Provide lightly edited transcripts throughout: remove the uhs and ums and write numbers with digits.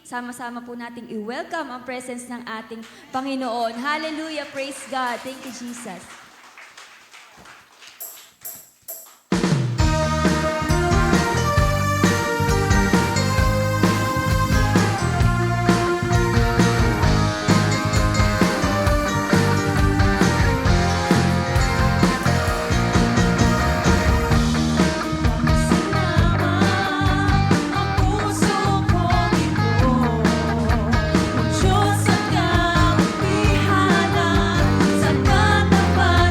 sama-sama po nating i-welcome ang presence ng ating Panginoon. Hallelujah! Praise God! Thank you, Jesus. Diyos ang kapihanan sa katapat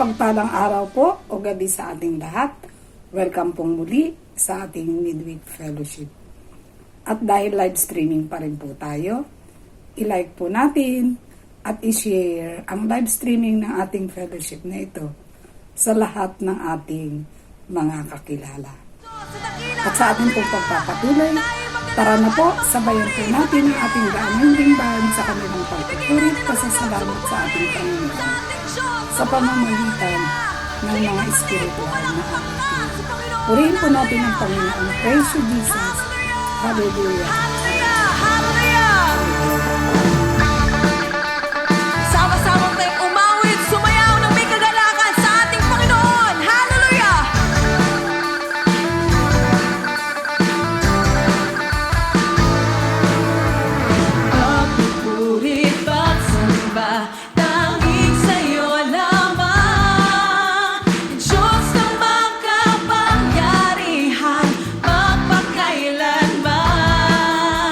Mapagpalang araw po o gabi sa ating lahat. Welcome pong muli sa ating Midweek Fellowship. At dahil live streaming pa rin po tayo, i-like po natin at i-share ang live streaming ng ating fellowship na ito sa lahat ng ating mga kakilala. At sa ating pong pagpapatuloy, tara na po, sabayan po natin ang ating daanang limbahan sa kanilang pagpupurit pasasalamat sa ating Panginoon sa pamamagitan ng mga espiritual na ating. Purihin po natin ang Panginoon. Praise you, Jesus. Hallelujah. Sama-samang tayong umawit, sumayaw ng may kagalakan sa ating Panginoon. Hallelujah! Pagpupurit, pagsamba, tanging sa'yo lamang. Diyos ng makapangyarihan, magpakailanman.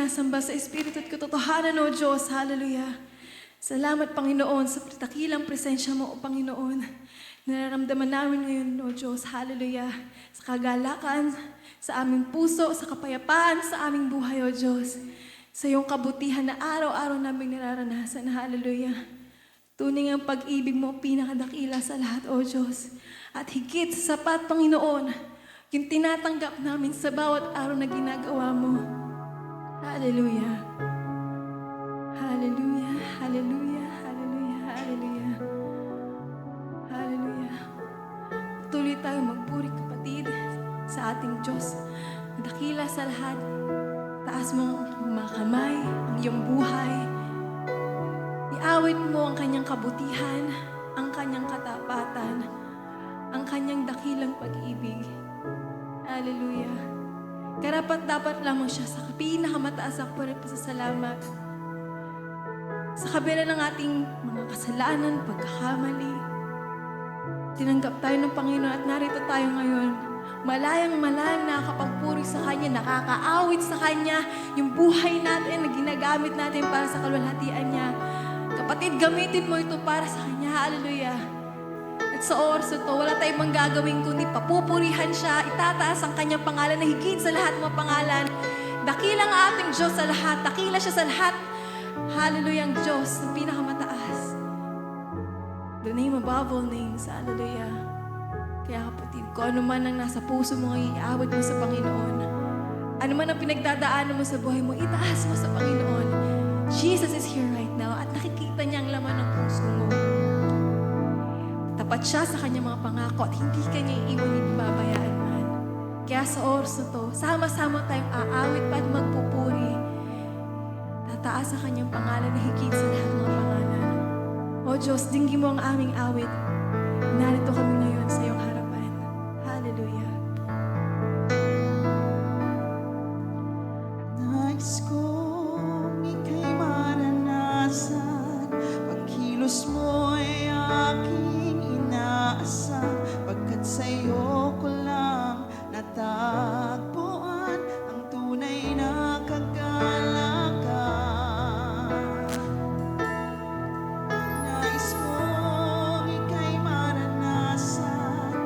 sinasamba sa Espiritu at katotohanan, O Diyos. Hallelujah. Salamat, Panginoon, sa dakilang presensya mo, O Panginoon. Nararamdaman namin ngayon, O Diyos. Hallelujah. Sa kagalakan, sa aming puso, sa kapayapaan, sa aming buhay, O Diyos. Sa iyong kabutihan na araw-araw namin nararanasan. Hallelujah. Tunay ang pag-ibig mo, pinakadakila sa lahat, O Diyos. At higit sa sapat, Panginoon, yung tinatanggap namin sa bawat araw na ginagawa mo. Hallelujah. Hallelujah. Hallelujah. Hallelujah. Hallelujah. Hallelujah. Patuloy tayo magpuri, kapatid, sa ating Diyos. Dakila sa lahat. Taas mo ang mga kamay, ang iyong buhay. Iawit mo ang kanyang kabutihan, ang kanyang katapatan, ang kanyang dakilang pag-ibig. Hallelujah. Karapat-dapat lamang siya sa pinakamataas na pasasalamat. Sa kabila ng ating mga kasalanan, pagkakamali, tinanggap tayo ng Panginoon at narito tayo ngayon. Malayang-malayang nakakapagpuri sa Kanya, nakakaawit sa Kanya yung buhay natin na ginagamit natin para sa kalwalhatian niya. Kapatid, gamitin mo ito para sa Kanya. Hallelujah. At sa oras ito, wala tayong manggagawin kundi papupurihan siya, itataas ang Kanyang pangalan na higit sa lahat ng mga pangalan. Dakila ang ating Diyos sa lahat, dakila siya sa lahat. Hallelujah, ang Diyos na pinakamataas. The name above all names. Hallelujah. Kaya kapatid, kung ano man ang nasa puso mo, iawit mo sa Panginoon. Ano man ang pinagdadaanan mo sa buhay mo, itaas mo sa Panginoon. Jesus is here right now at nakikita niya ang laman ng puso mo. Tapat siya sa kanyang mga pangako at hindi kanya iiwan ni babayaan man. Kaya sa oras na to, sama-sama tayong aawit pa at magpupuri. Tataas sa kanyang pangalan na higit sa lahat ng mga pangalan. O Diyos, dinggin mo ang aming awit. Narito kami ngayon sa iyong harapan. Hallelujah. Nais kong ika'y maranasan, pagkilos mo'y aking inaasahan, pagkat sa'yo ko lang natagpuan ang tunay na kagalakan. Nais kong ika'y maranasan,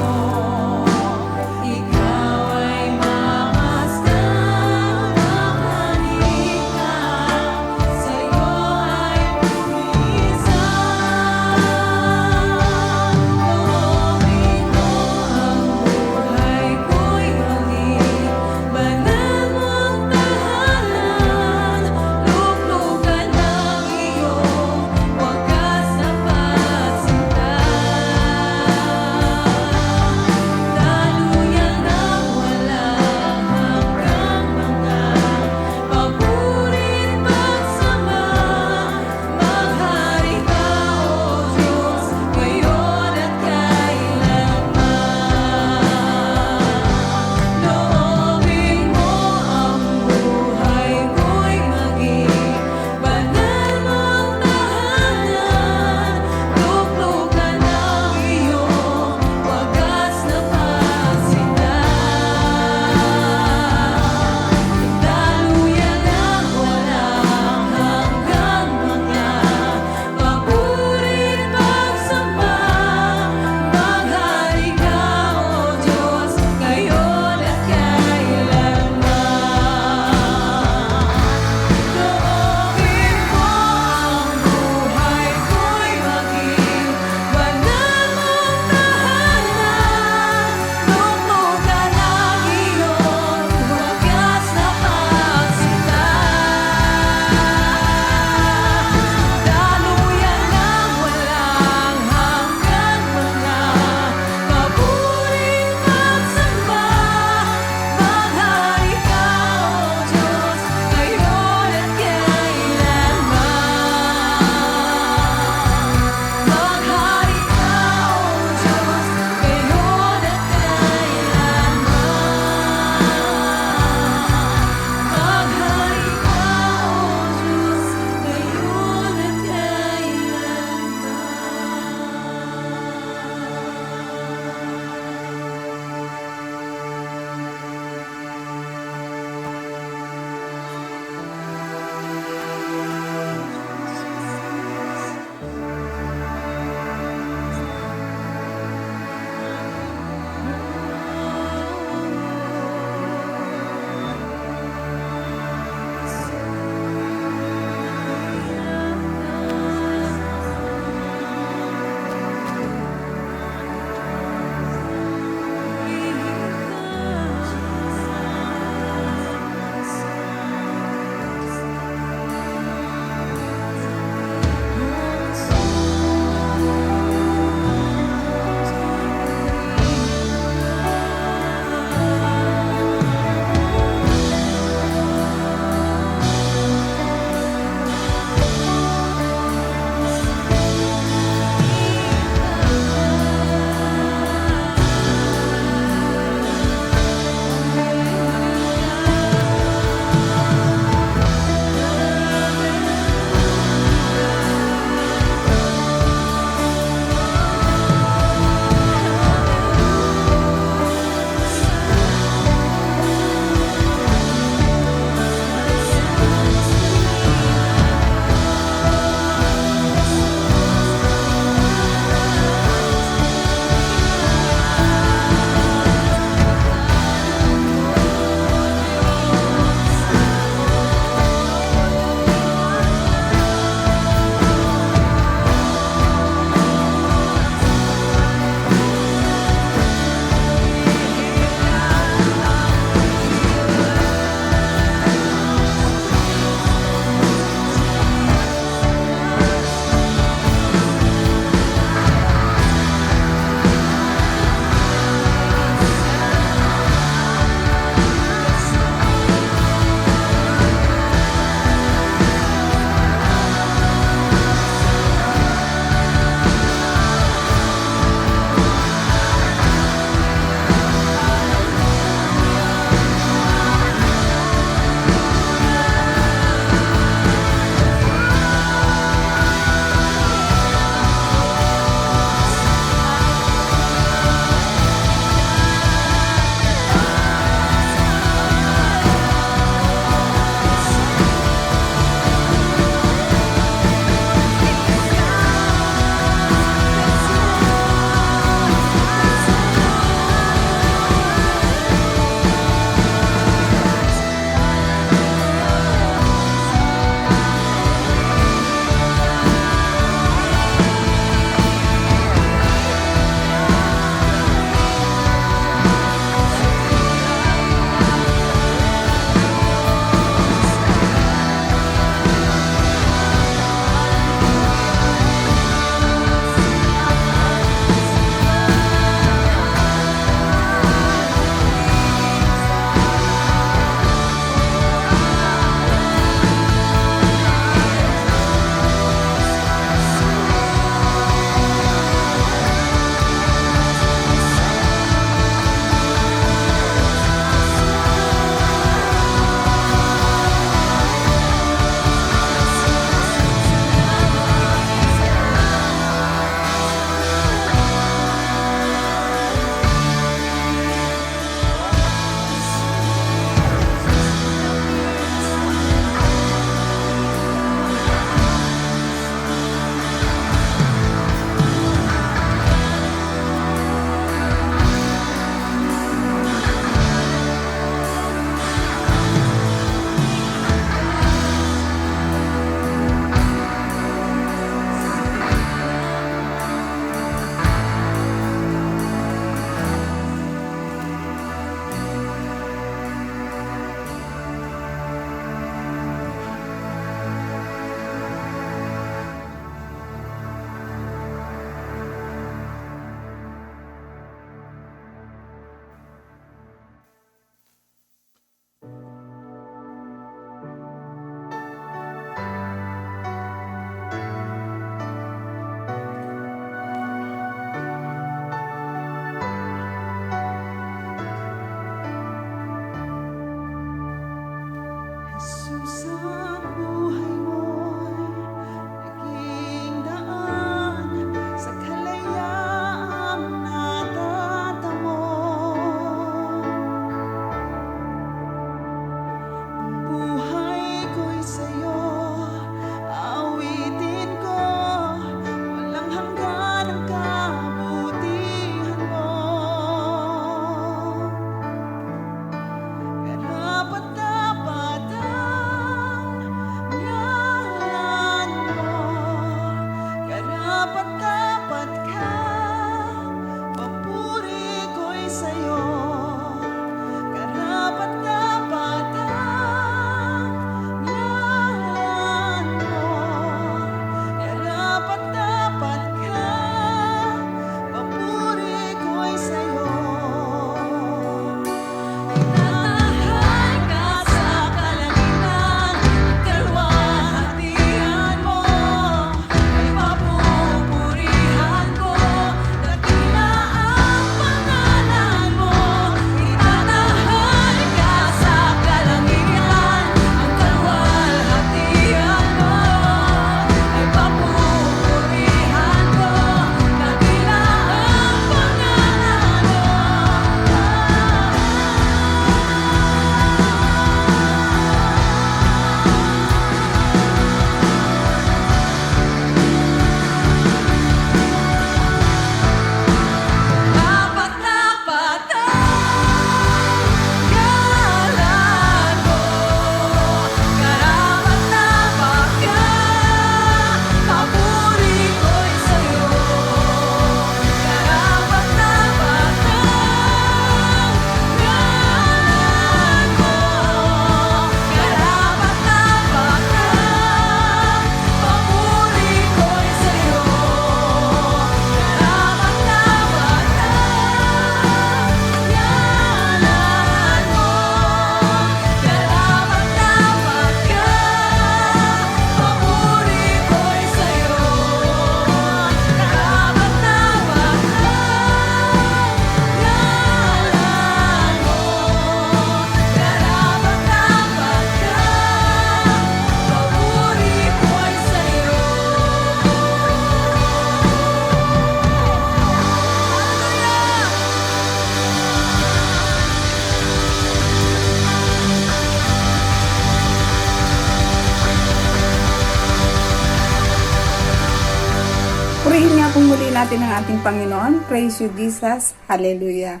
Purihin nga pong muli natin ang ating Panginoon. Praise you, Jesus. Hallelujah.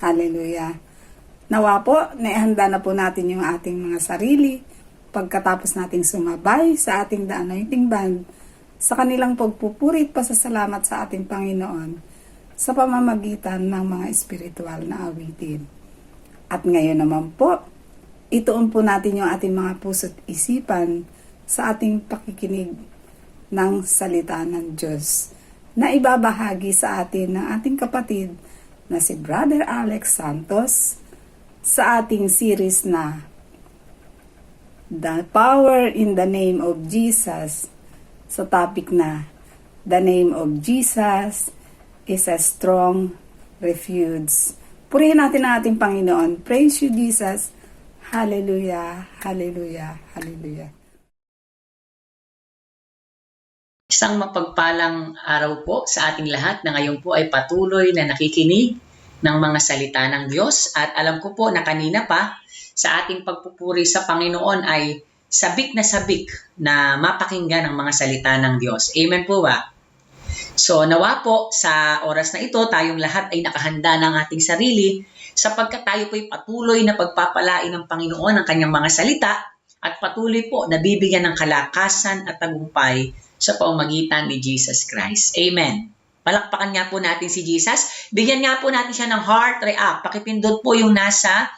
Hallelujah. Nawa po, naihanda na po natin yung ating mga sarili pagkatapos nating sumabay sa ating The Anointing Band sa kanilang pagpupuri at pasasalamat sa ating Panginoon sa pamamagitan ng mga espiritual na awitin. At ngayon naman po, ituon po natin yung ating mga puso't isipan sa ating pakikinig ng salita ng Diyos na ibabahagi sa atin ng ating kapatid na si Brother Alex Santos sa ating series na The Power in the Name of Jesus, sa topic na The Name of Jesus is a Strong Refuge. Purihin natin ang ating Panginoon. Praise you, Jesus. Hallelujah, hallelujah, hallelujah. Isang mapagpalang araw po sa ating lahat na ngayon po ay patuloy na nakikinig ng mga salita ng Diyos. At alam ko po na kanina pa sa ating pagpupuri sa Panginoon ay sabik na mapakinggan ang mga salita ng Diyos. Amen po ba? So nawa po sa oras na ito tayong lahat ay nakahanda ng ating sarili sapagkat tayo po ay patuloy na pagpapalain ng Panginoon ang kanyang mga salita at patuloy po na bibigyan ng kalakasan at tagumpay sa pamamagitan ni Jesus Christ. Amen. Palakpakan nga po natin si Jesus. Bigyan nga po natin siya ng heart react. Pakipindot po yung nasa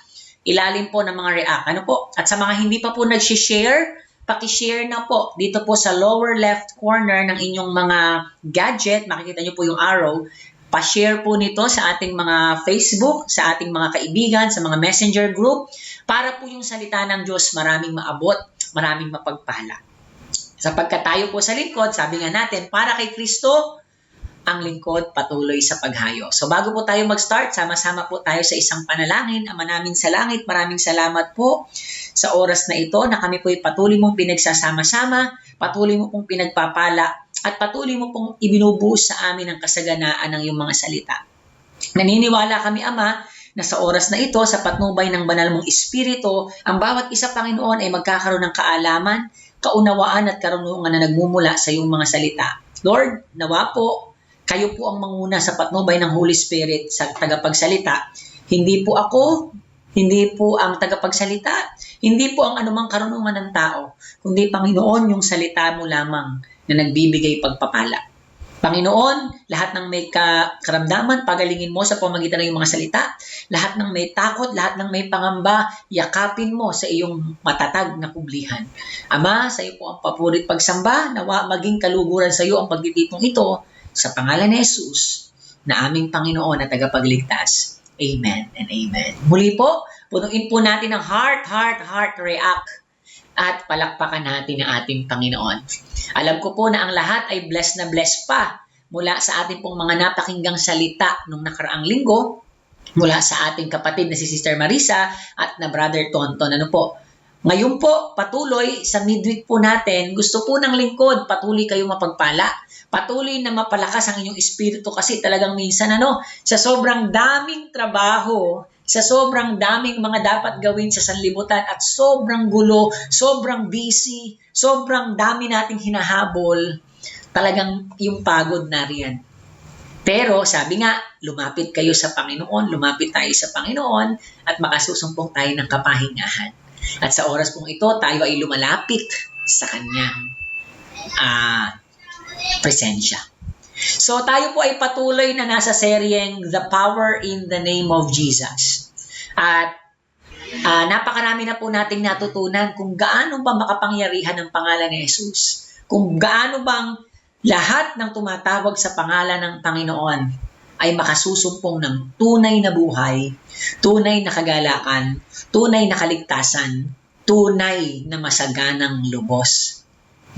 ilalim po ng mga react. Ano po? At sa mga hindi pa po nag-share, pakishare na po dito po sa lower left corner ng inyong mga gadget. Makikita nyo po yung arrow. Pa-share po nito sa ating mga Facebook, sa ating mga kaibigan, sa mga messenger group, para po yung salita ng Diyos maraming maabot, maraming mapagpala. Sapagkat tayo po sa lingkod, sabi nga natin, para kay Kristo, ang lingkod patuloy sa paghayo. So bago po tayo mag-start, sama-sama po tayo sa isang panalangin. Ama namin sa langit, maraming salamat po sa oras na ito na kami po ay patuloy mong pinagsasama-sama, patuloy mo pong pinagpapala, at patuloy mo pong ibinubuhos sa amin ang kasaganaan ng iyong mga salita. Naniniwala kami, Ama, na sa oras na ito, sa patnubay ng banal mong Espiritu, ang bawat isa, Panginoon, ay magkakaroon ng kaalaman, kaunawaan at karunungan na nagmumula sa iyong mga salita. Lord, nawa po, kayo po ang manguna sa patnubay ng Holy Spirit sa tagapagsalita. Hindi po ako, hindi po ang tagapagsalita, hindi po ang anumang karunungan ng tao, kundi Panginoon yung salita mo lamang na nagbibigay pagpapala. Panginoon, lahat ng may karamdaman, pagalingin mo sa pamamagitan ng iyong mga salita. Lahat ng may takot, lahat ng may pangamba, yakapin mo sa iyong matatag na kublihan. Ama, sa iyo po ang papurit pagsamba, nawa maging kaluguran sa iyo ang pagtitipong ito sa pangalan ni Jesus na aming Panginoon at tagapagligtas. Amen and amen. Muli po, punuin po natin ang heart react at palakpakan natin ang ating Panginoon. Alam ko po na ang lahat ay blessed na blessed pa mula sa ating pong mga napakinggang salita nung nakaraang linggo, mula sa ating kapatid na si Sister Marisa at na Brother Tonton. Ano po? Ngayon po, patuloy sa midweek po natin, gusto po ng lingkod, patuloy kayong mapagpala. Patuloy na mapalakas ang inyong espiritu kasi talagang minsan sa sobrang daming trabaho, sa sobrang daming mga dapat gawin sa sanlibutan at sobrang gulo, sobrang busy, sobrang dami nating hinahabol, talagang yung pagod na riyan. Pero sabi nga, lumapit kayo sa Panginoon, lumapit tayo sa Panginoon at makasusumpong tayo ng kapahingahan. At sa oras pong ito, tayo ay lumalapit sa Kanyang presensya. So tayo po ay patuloy na nasa seryeng The Power in the Name of Jesus. At napakarami na po nating natutunan kung gaano ba makapangyarihan ang pangalan ni Jesus. Kung gaano bang lahat ng tumatawag sa pangalan ng Panginoon ay makasusumpong ng tunay na buhay, tunay na kagalakan, tunay na kaligtasan, tunay na masaganang lubos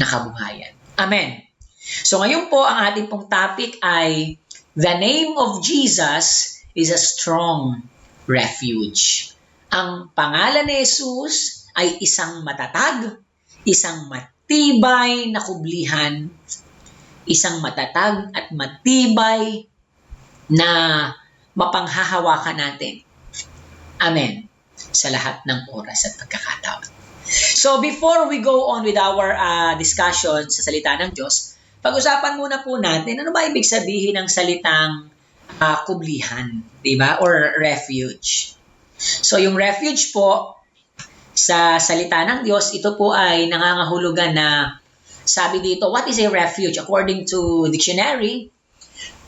na kabuhayan. Amen. So ngayon po, ang ating pong topic ay The name of Jesus is a strong refuge. Ang pangalan ni Jesus ay isang matatag, isang matibay na kublihan, isang matatag at matibay na mapanghahawakan natin. Amen. Sa lahat ng oras at pagkakataon. So before we go on with our discussion sa salita ng Diyos, pag-usapan muna po natin, ano ba ibig sabihin ng salitang kublihan, di ba? Or refuge. So, yung refuge po, sa salita ng Diyos, ito po ay nangangahulugan na, sabi dito, what is a refuge? According to dictionary,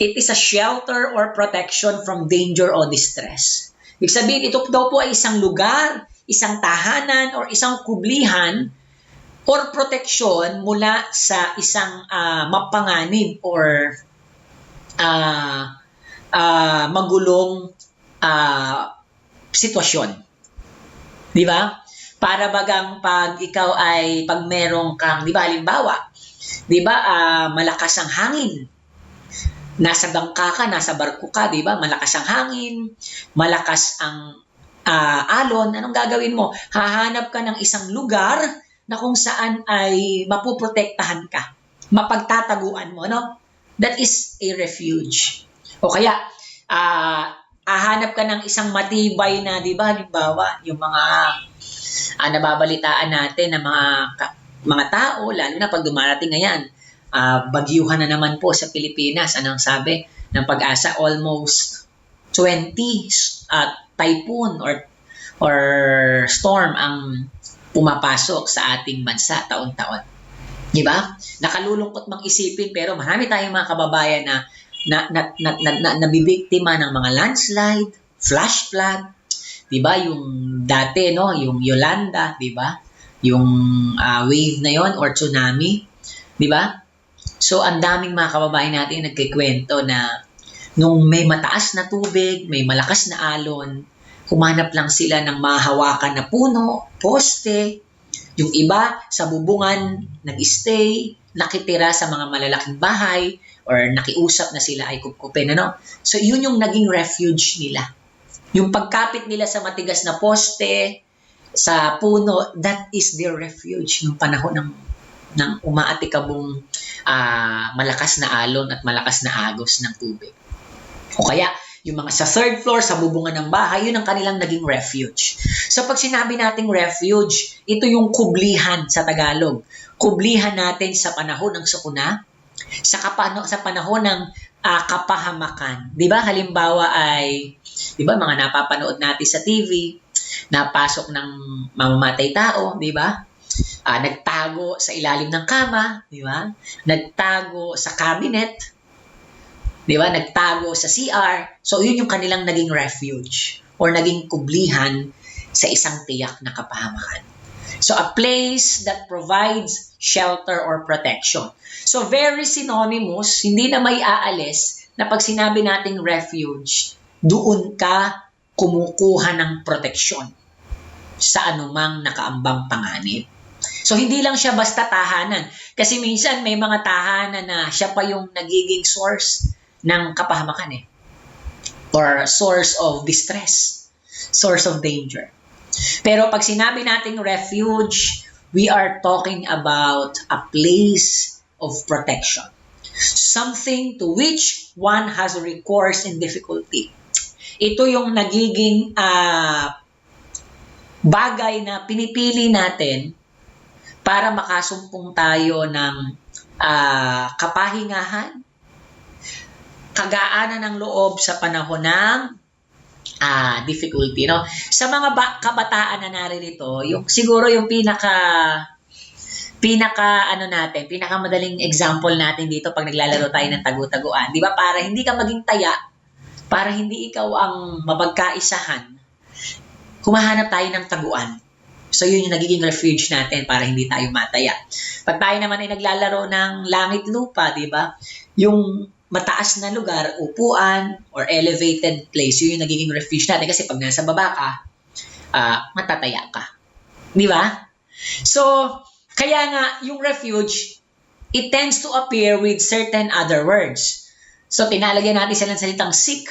it is a shelter or protection from danger or distress. Ibig sabihin, ito daw po ay isang lugar, isang tahanan, or isang kublihan, or proteksyon mula sa isang mapanganib or magulong sitwasyon. Di ba? Para bagang pag merong kang, di ba, halimbawa, di ba, malakas ang hangin. Nasa bangka ka, nasa barko ka, di ba? Malakas ang hangin, malakas ang alon. Anong gagawin mo? Hahanap ka ng isang lugar na kung saan ay mapuprotektahan ka. Mapagtataguan mo, no? That is a refuge. O kaya, hahanap ka ng isang matibay na, di ba, halimbawa, yung mga nababalitaan natin ng mga tao, lalo na pag dumarating ngayon, bagyuhan na naman po sa Pilipinas. Anong sabi ng Pag-asa? Almost 20 typhoon or storm ang pumapasok sa ating bansa taon-taon. Di ba? Nakalulungkot mang isipin, pero marami tayong mga kababayan na nabibiktima ng mga landslide, flash flood, 'di ba? Yung dati, no, yung Yolanda, 'di ba? Yung wave na 'yon or tsunami, 'di ba? So ang daming mga kababayan natin nagkikwento na nung may mataas na tubig, may malakas na alon, humanap lang sila ng mahawakan na puno, poste. Yung iba sa bubungan nag-stay, nakitira sa mga malalaking bahay, or nakiusap na sila ay kupkupin, ano? So, yun yung naging refuge nila. Yung pagkapit nila sa matigas na poste, sa puno, that is their refuge nung panahon ng umaatikabong malakas na alon at malakas na agos ng tubig. O kaya, yung mga sa third floor, sa bubungan ng bahay, yun ang kanilang naging refuge. So, pag sinabi nating refuge, ito yung kublihan sa Tagalog. Kublihan natin sa panahon ng sakuna, sa panahon ng kapahamakan. Di ba? Halimbawa ay, di ba, mga napapanood natin sa TV, napasok ng mamamatay tao, di ba? Nagtago sa ilalim ng kama, di ba? Nagtago sa cabinet, di ba? Nagtago sa CR. So, yun yung kanilang naging refuge or naging kublihan sa isang tiyak na kapahamakan. So, a place that provides shelter or protection. So, very synonymous, hindi na may aalis na pag sinabi nating refuge, doon ka kumukuha ng proteksyon sa anumang nakaambang panganib. So, hindi lang siya basta tahanan. Kasi minsan may mga tahanan na siya pa yung nagiging source ng kapahamakan or source of distress, source of danger. Pero pag sinabi nating refuge, we are talking about a place of protection. Something to which one has recourse in difficulty. Ito yung nagiging bagay na pinipili natin para makasumpong tayo ng kapahingahan, kagaanan ng loob sa panahon ng difficulty, no? Sa mga kabataan na naririto, yung siguro yung pinakamadaling example natin dito pag naglalaro tayo ng tagu-taguan, di ba? Para hindi ka maging taya, para hindi ikaw ang mapagkaisahan, humahanap tayo ng taguan. So, yun yung nagiging refuge natin para hindi tayo mataya. Pag tayo naman ay naglalaro ng langit lupa, di ba? Yung mataas na lugar, upuan, or elevated place, yun yung nagiging refuge natin kasi pag nasa baba ka, matataya ka. Di ba? So, kaya nga, yung refuge, it tends to appear with certain other words. So, tinalagyan natin sila ng salitang seek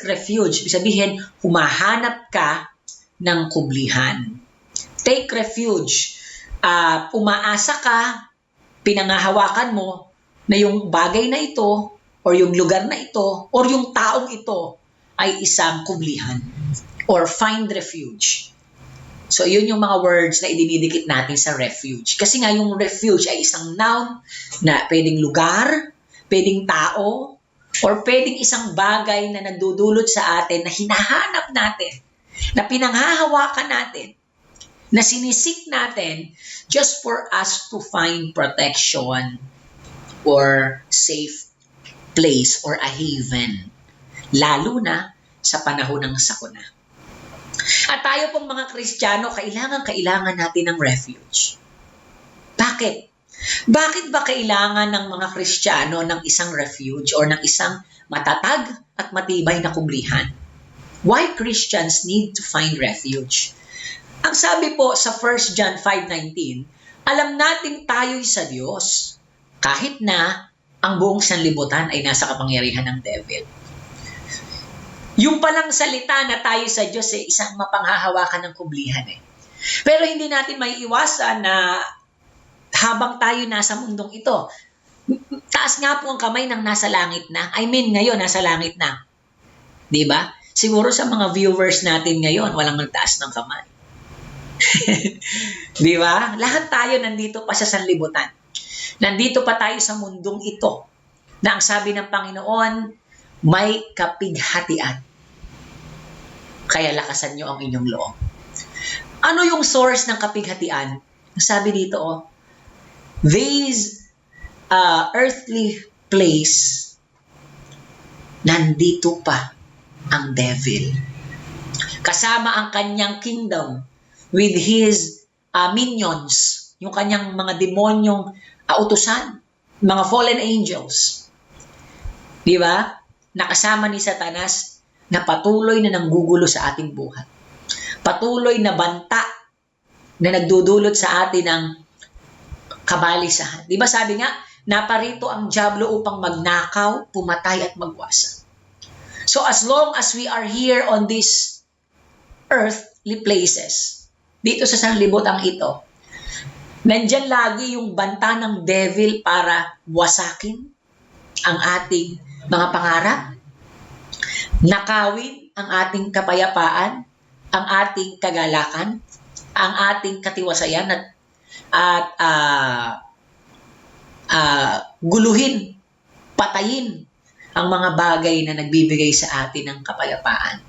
refuge. Ibig sabihin, humahanap ka ng kublihan. Take refuge. Umaasa ka, pinangahawakan mo na yung bagay na ito, or yung lugar na ito, or yung taong ito ay isang kublihan or find refuge. So, yun yung mga words na idinidikit natin sa refuge. Kasi nga yung refuge ay isang noun na pwedeng lugar, pwedeng tao, or pwedeng isang bagay na nagdudulot sa atin na hinahanap natin, na pinanghahawakan natin, na sinisik natin just for us to find protection or safe place or a haven. Lalo na sa panahon ng sakuna. At tayo pong mga Kristiyano, kailangan natin ng refuge. Bakit? Bakit ba kailangan ng mga Kristiyano ng isang refuge or ng isang matatag at matibay na kublihan? Why Christians need to find refuge? Ang sabi po sa 1 John 5:19, alam nating tayo'y sa Diyos, kahit na ang buong sanlibutan ay nasa kapangyarihan ng devil. Yung palang salita na tayo sa Diyos ay isang mapanghahawakan ng kublihan eh. Pero hindi natin maiiwasan na habang tayo nasa mundong ito, taas nga po ang kamay ng nasa langit na. I mean, ngayon, nasa langit na. Diba? Siguro sa mga viewers natin ngayon, walang nagtaas ng kamay. Diba? Lahat tayo nandito pa sa sanlibutan. Nandito pa tayo sa mundong ito na ang sabi ng Panginoon, may kapighatian. Kaya lakasan nyo ang inyong loob. Ano yung source ng kapighatian? Sabi dito, this earthly place, nandito pa ang devil. Kasama ang kanyang kingdom with his minions, yung kanyang mga demonyong utusan, mga fallen angels. Di ba? Nakasama ni Satanas na patuloy na nanggugulo sa ating buhay. Patuloy na banta na nagdudulot sa atin ng kabalisahan. Di ba sabi nga, naparito ang dyablo upang magnakaw, pumatay at magwasa. So as long as we are here on these earthly places, dito sa sanlibutan ito, nandyan lagi yung banta ng devil para wasakin ang ating mga pangarap, nakawin ang ating kapayapaan, ang ating kagalakan, ang ating katiwasayan at guluhin, patayin ang mga bagay na nagbibigay sa atin ng kapayapaan.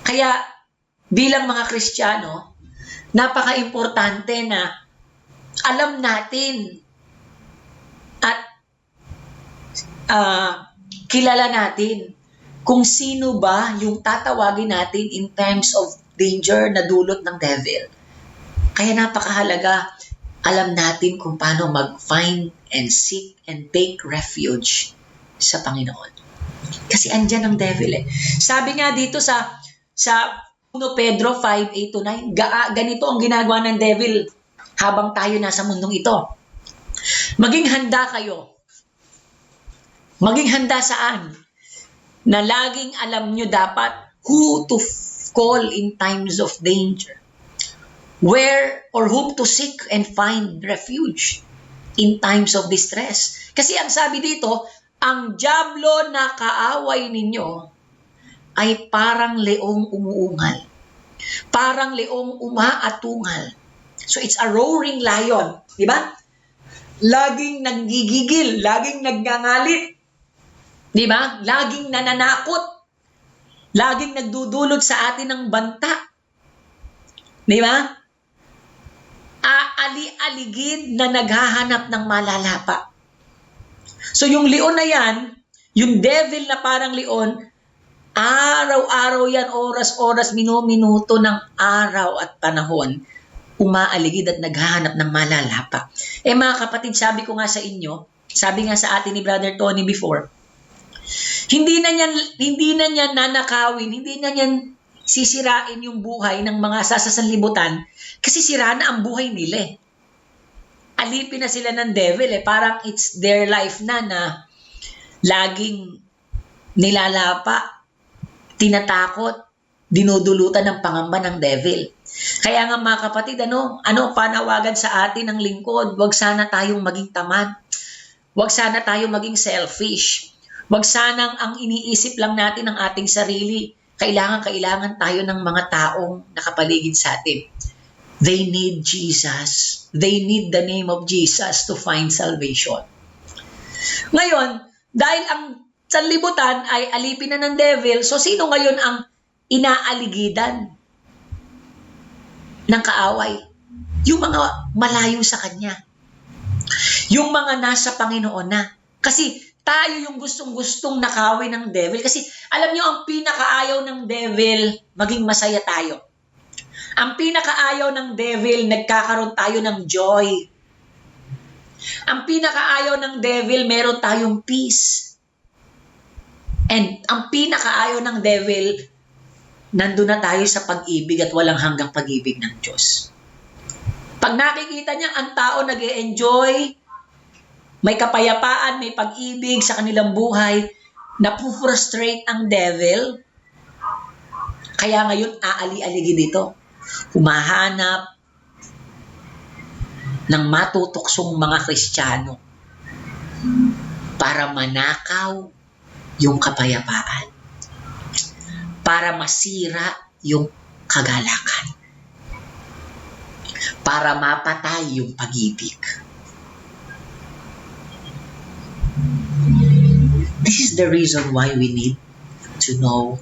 Kaya bilang mga Kristiyano, napaka-importante na alam natin at kilala natin kung sino ba yung tatawagin natin in times of danger na dulot ng devil. Kaya napakahalaga, alam natin kung paano mag-find and seek and take refuge sa Panginoon. Kasi andyan ang devil eh. Sabi nga dito sa 1 Pedro 5:8-9, ganito ang ginagawa ng devil habang tayo nasa mundong ito. Maging handa kayo. Maging handa saan? Na laging alam nyo dapat who to call in times of danger. Where or whom to seek and find refuge in times of distress. Kasi ang sabi dito, ang dyablo na kaaway ninyo ay parang leong umuungal. Parang leong umaatungal. So it's a roaring lion. Diba? Laging nanggigigil, laging nagngangalit. Diba? Laging nananakot. Laging nagdudulot sa atin ng banta. Diba? Aali-aligid na naghahanap ng malalapa. So yung leon na yan, yung devil na parang leon, araw-araw yan, oras-oras, minuto ng araw at panahon, umaaligid at naghahanap ng malalapa. Mga kapatid, sabi ko nga sa inyo, sabi nga sa atin ni Brother Tony before, hindi na niyan nanakawin, hindi na niyan sisirain yung buhay ng mga sasasanlibutan kasi sira na ang buhay nila eh. Alipin na sila ng devil eh. Parang it's their life na laging nilalapa, tinatakot, dinudulutan ng pangamba ng devil. Kaya nga mga kapatid, panawagan sa atin ng lingkod, wag sana tayong maging tamad. Wag sana tayong maging selfish. Wag sanang ang iniisip lang natin ang ating sarili. kailangan tayo ng mga taong nakapaligid sa atin. They need Jesus. They need the name of Jesus to find salvation. Ngayon, dahil ang sanlibutan ay alipin na ng devil, so sino ngayon ang inaaligidan ng kaaway? Yung mga malayo sa Kanya. Yung mga nasa Panginoon na. Kasi tayo yung gustong-gustong nakawin ng devil. Kasi alam nyo, ang pinakaayaw ng devil, maging masaya tayo. Ang pinakaayaw ng devil, nagkakaroon tayo ng joy. Ang pinakaayaw ng devil, meron tayong peace. And ang pinakaayaw ng devil, nandun na tayo sa pag-ibig at walang hanggang pag-ibig ng Diyos. Pag nakikita niya ang tao nag-e-enjoy, may kapayapaan, may pag-ibig sa kanilang buhay, napufrustrate ang devil, kaya ngayon aali-aligi dito. Humahanap ng matutuksong mga Kristiyano para manakaw yung kapayapaan, para masira yung kagalakan, para mapatay yung pag-ibig. This is the reason why we need to know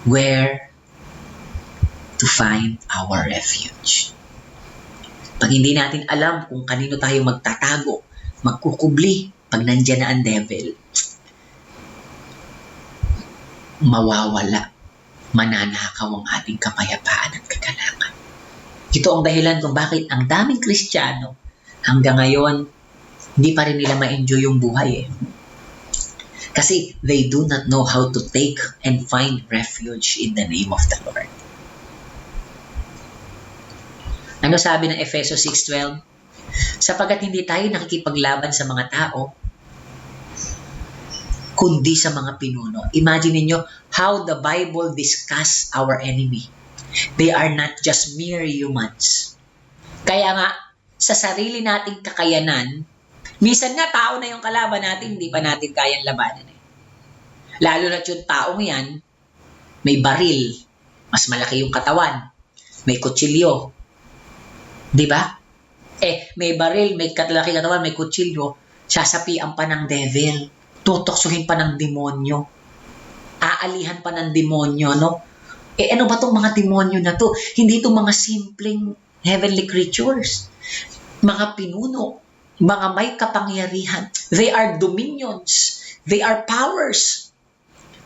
where to find our refuge. Pag hindi natin alam kung kanino tayo magtatago, magkukubli pag nandyan na ang devil, mawawala, mananakaw ang ating kapayapaan at kagalakan. Ito ang dahilan kung bakit ang daming Kristiyano hanggang ngayon hindi pa rin nila ma-enjoy yung buhay Kasi they do not know how to take and find refuge in the name of the Lord. Ano sabi ng Efeso 6:12? Sapagkat hindi tayo nakikipaglaban sa mga tao, kundi sa mga pinuno. Imagine niyo how the Bible discuss our enemy. They are not just mere humans. Kaya nga, sa sarili nating kakayanan, minsan nga tao na yung kalaban natin, hindi pa natin kayang labanan Lalo na yung taong yan, may baril, mas malaki yung katawan, may kutsilyo. Di ba? May baril, may kalaki katawan, may kutsilyo, sasapian pa ng devil, tutoksuhin pa ng demonyo, aalihan pa ng demonyo, no? Ano ba itong mga demonyo na to? Hindi itong mga simpleng heavenly creatures. Mga pinuno, mga may kapangyarihan. They are dominions. They are powers.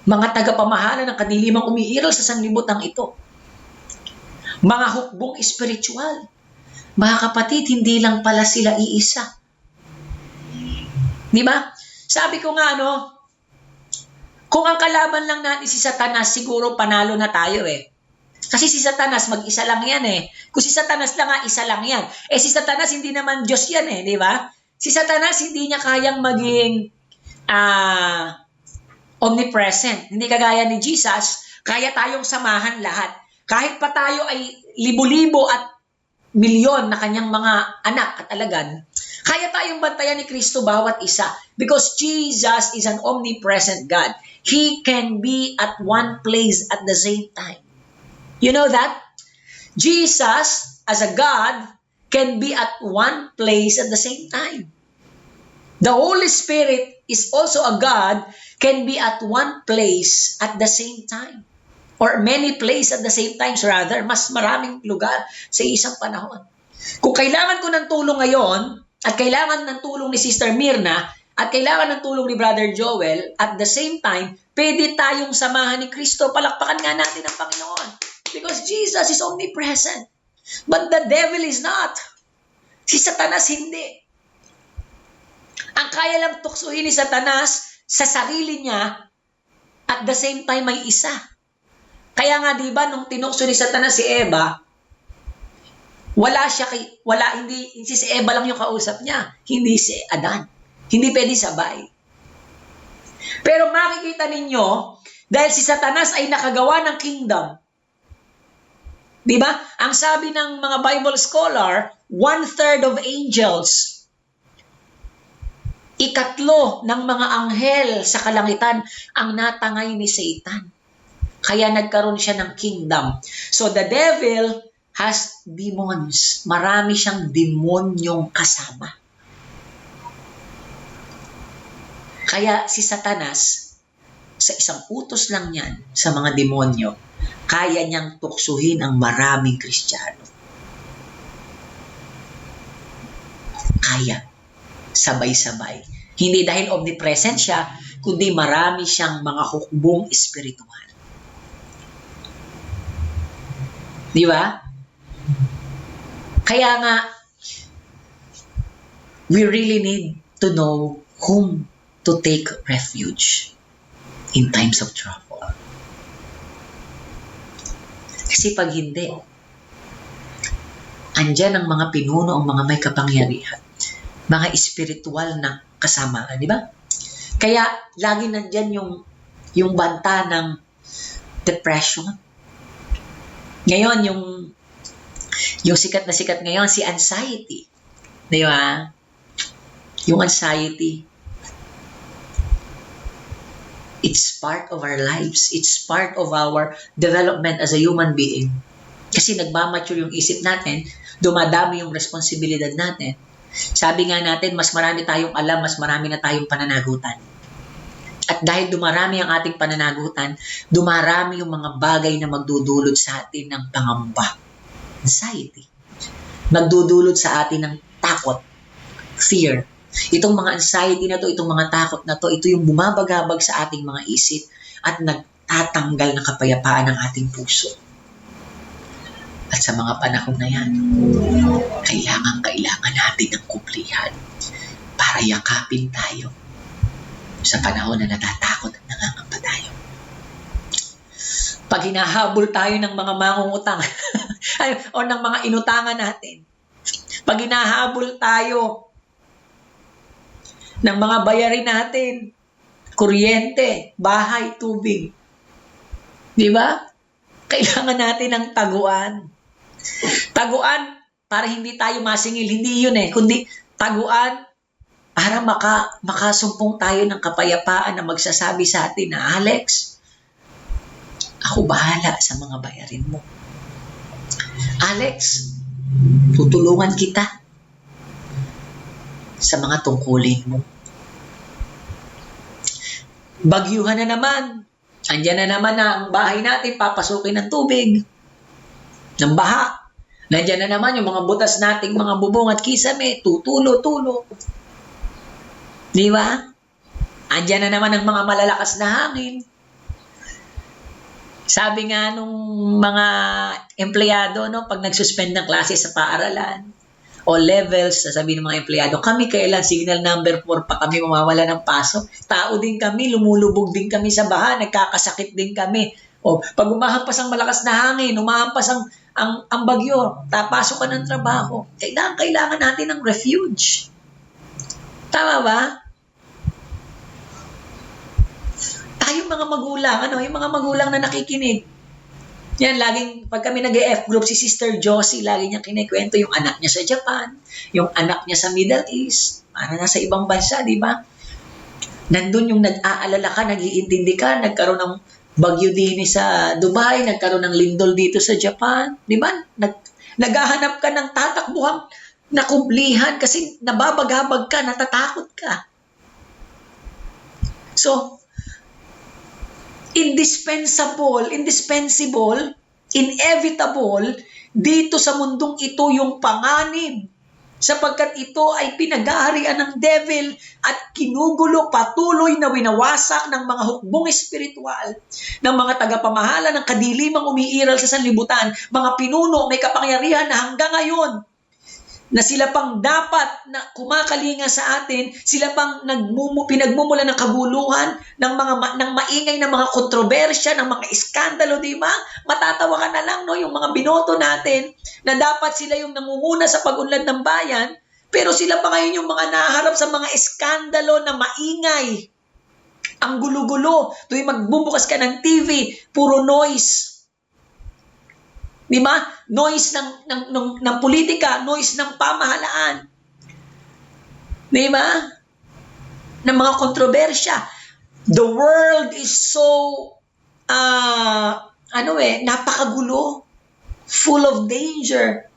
Mga tagapamahala ng kadilimang umiiral sa sanlibutan ito. Mga hukbong espiritual. Mga kapatid, hindi lang pala sila iisa. Di ba? Sabi ko nga, kung ang kalaban lang natin si Satanas, siguro panalo na tayo Kasi si Satanas, mag-isa lang yan Kung si Satanas lang nga, isa lang yan. Si Satanas, hindi naman Diyos yan di ba? Si Satanas, hindi niya kayang maging omnipresent. Hindi kagaya ni Jesus, kaya tayong samahan lahat. Kahit pa tayo ay libo-libo at milyon na kanyang mga anak at alagad, kaya tayong bantayan ni Kristo bawat isa because Jesus is an omnipresent God. He can be at one place at the same time. You know that? Jesus, as a God, can be at one place at the same time. The Holy Spirit is also a God, can be at one place at the same time. Or many places at the same time, rather, mas maraming lugar sa isang panahon. Kung kailangan ko ng tulong ngayon, at kailangan ng tulong ni Sister Mirna, at kailangan ng tulong ni Brother Joel, at the same time, pwede tayong samahan ni Kristo. Palakpakan nga natin ang Panginoon. Because Jesus is omnipresent. But the devil is not. Si Satanas hindi. Ang kaya lang tuksuhin ni Satanas sa sarili niya, at the same time may isa. Kaya nga, di ba, nung tinukso ni Satanas si Eva, hindi si Eva lang yung kausap niya, hindi si Adan. Hindi pwede sabay. Pero makikita ninyo, dahil si Satanas ay nakagawa ng kingdom, di ba? Ang sabi ng mga Bible scholar, 1/3 of angels, 1/3 ng mga anghel sa kalangitan ang natangay ni Satan. Kaya nagkaroon siya ng kingdom. So the devil has demons. Marami siyang demonyong kasama. Kaya si Satanas, sa isang utos lang yan sa mga demonyo, kaya niyang tuksuhin ang maraming Kristiyano. Kaya. Sabay-sabay. Hindi dahil omnipresent siya, kundi marami siyang mga hukbong espiritual. Di ba? Kaya nga, we really need to know whom to take refuge in times of trouble. Kasi pag hindi, andyan ang mga pinuno, ang mga may kapangyarihan, mga espiritual na kasamaan, di ba? Kaya lagi nandyan yung banta ng depression. Ngayon, yung sikat na sikat ngayon, si anxiety. Di ba? Yung anxiety, it's part of our lives. It's part of our development as a human being. Kasi nagmamature yung isip natin, dumadami yung responsibilidad natin. Sabi nga natin, mas marami tayong alam, mas marami na tayong pananagutan. At dahil dumarami ang ating pananagutan, dumarami yung mga bagay na magdudulot sa atin ng pangamba. Anxiety. Magdudulot sa atin ng takot. Fear. Itong mga anxiety na to, itong mga takot na to, ito yung bumabagabag sa ating mga isip at nagtatanggal ng kapayapaan ng ating puso. At sa mga panahon na yan, kailangan natin ng kumplihan para yakapin tayo sa panahon na natatakot at nangangamba tayo. Pag hinahabol tayo ng mga mangungutang o ng mga inutangan natin, pag hinahabol tayo ng mga bayarin natin, kuryente, bahay, tubig, di ba? Kailangan natin ng taguan. Taguan para hindi tayo masingil. Hindi yun kundi taguan para makasumpong tayo ng kapayapaan na magsasabi sa atin na, Alex, ako bahala sa mga bayarin mo. Alex, tutulungan kita sa mga tungkulin mo. Bagyuhan na naman. Andyan na naman na ang bahay natin, papasukin ng tubig, ng baha. Nandiyan na naman yung mga butas nating mga bubong at kisame, tutulo-tulo. Di ba? Andyan na naman ang mga malalakas na hangin. Sabi nga nung mga empleyado, no, pag nagsuspend ng klase sa paaralan o levels, sasabihin ng mga empleyado, kami kailan signal number 4 pa kami mamawala ng pasok. Tao din kami, lumulubog din kami sa baha, nagkakasakit din kami. O pag umahampas ang malakas na hangin, umahampas ang bagyo, tapasok ka ng trabaho, kailangan natin ng refuge. Tama ba? Tayong mga magulang, yung mga magulang na nakikinig. Yan, laging, pag kami nag-F group, si Sister Josie, lagi niya kinikwento yung anak niya sa Japan, yung anak niya sa Middle East, para nasa ibang bansa, di ba? Nandun yung nag-aalala ka, nag-iintindi ka, nagkaroon ng bagyo din sa Dubai, nagkaroon ng lindol dito sa Japan, di ba? Naghahanap ka ng tatakbuhang nakublihan kasi nababagabag ka, natatakot ka. So, indispensable, inevitable, dito sa mundong ito yung panganib. Sapagkat ito ay pinag-aarian ng devil at kinugulo patuloy na winawasak ng mga hukbong espiritual, ng mga tagapamahala ng kadilimang umiiral sa sanlibutan, mga pinuno may kapangyarihan na hanggang ngayon, na sila pang dapat na kumakalinga sa atin, sila pang pinagmumula ng kabuluhan, ng maingay na mga kontrobersya, ng mga iskandalo, di ba? Matatawa ka na lang, no? Yung mga binoto natin, na dapat sila yung nangunguna sa pag-unlad ng bayan, pero sila pa ngayon yung mga naharap sa mga iskandalo na maingay. Ang gulo-gulo. Tuwing magbubukas ka ng TV, puro noise. Di ba? Noise ng politika, noise ng pamahalaan. Di ba? Ng mga kontrobersya. The world is so napakagulo, full of danger,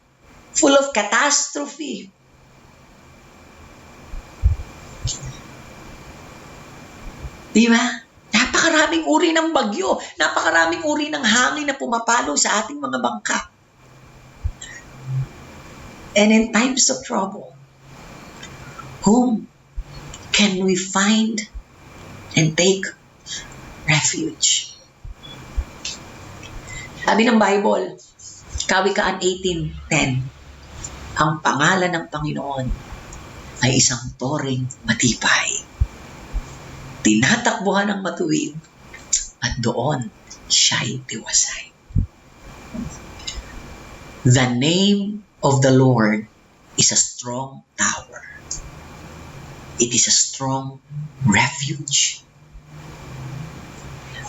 full of catastrophe. Di ba? Napakaraming uri ng bagyo, napakaraming uri ng hangin na pumapalo sa ating mga bangka. And in times of trouble, whom can we find and take refuge? Sabi ng Bible, Kawikaan 18:10, ang pangalan ng Panginoon ay isang toring matibay. Tinatakbuhan ng matuwid at doon siya'y tiwasay. The name of the Lord is a strong tower. It is a strong refuge.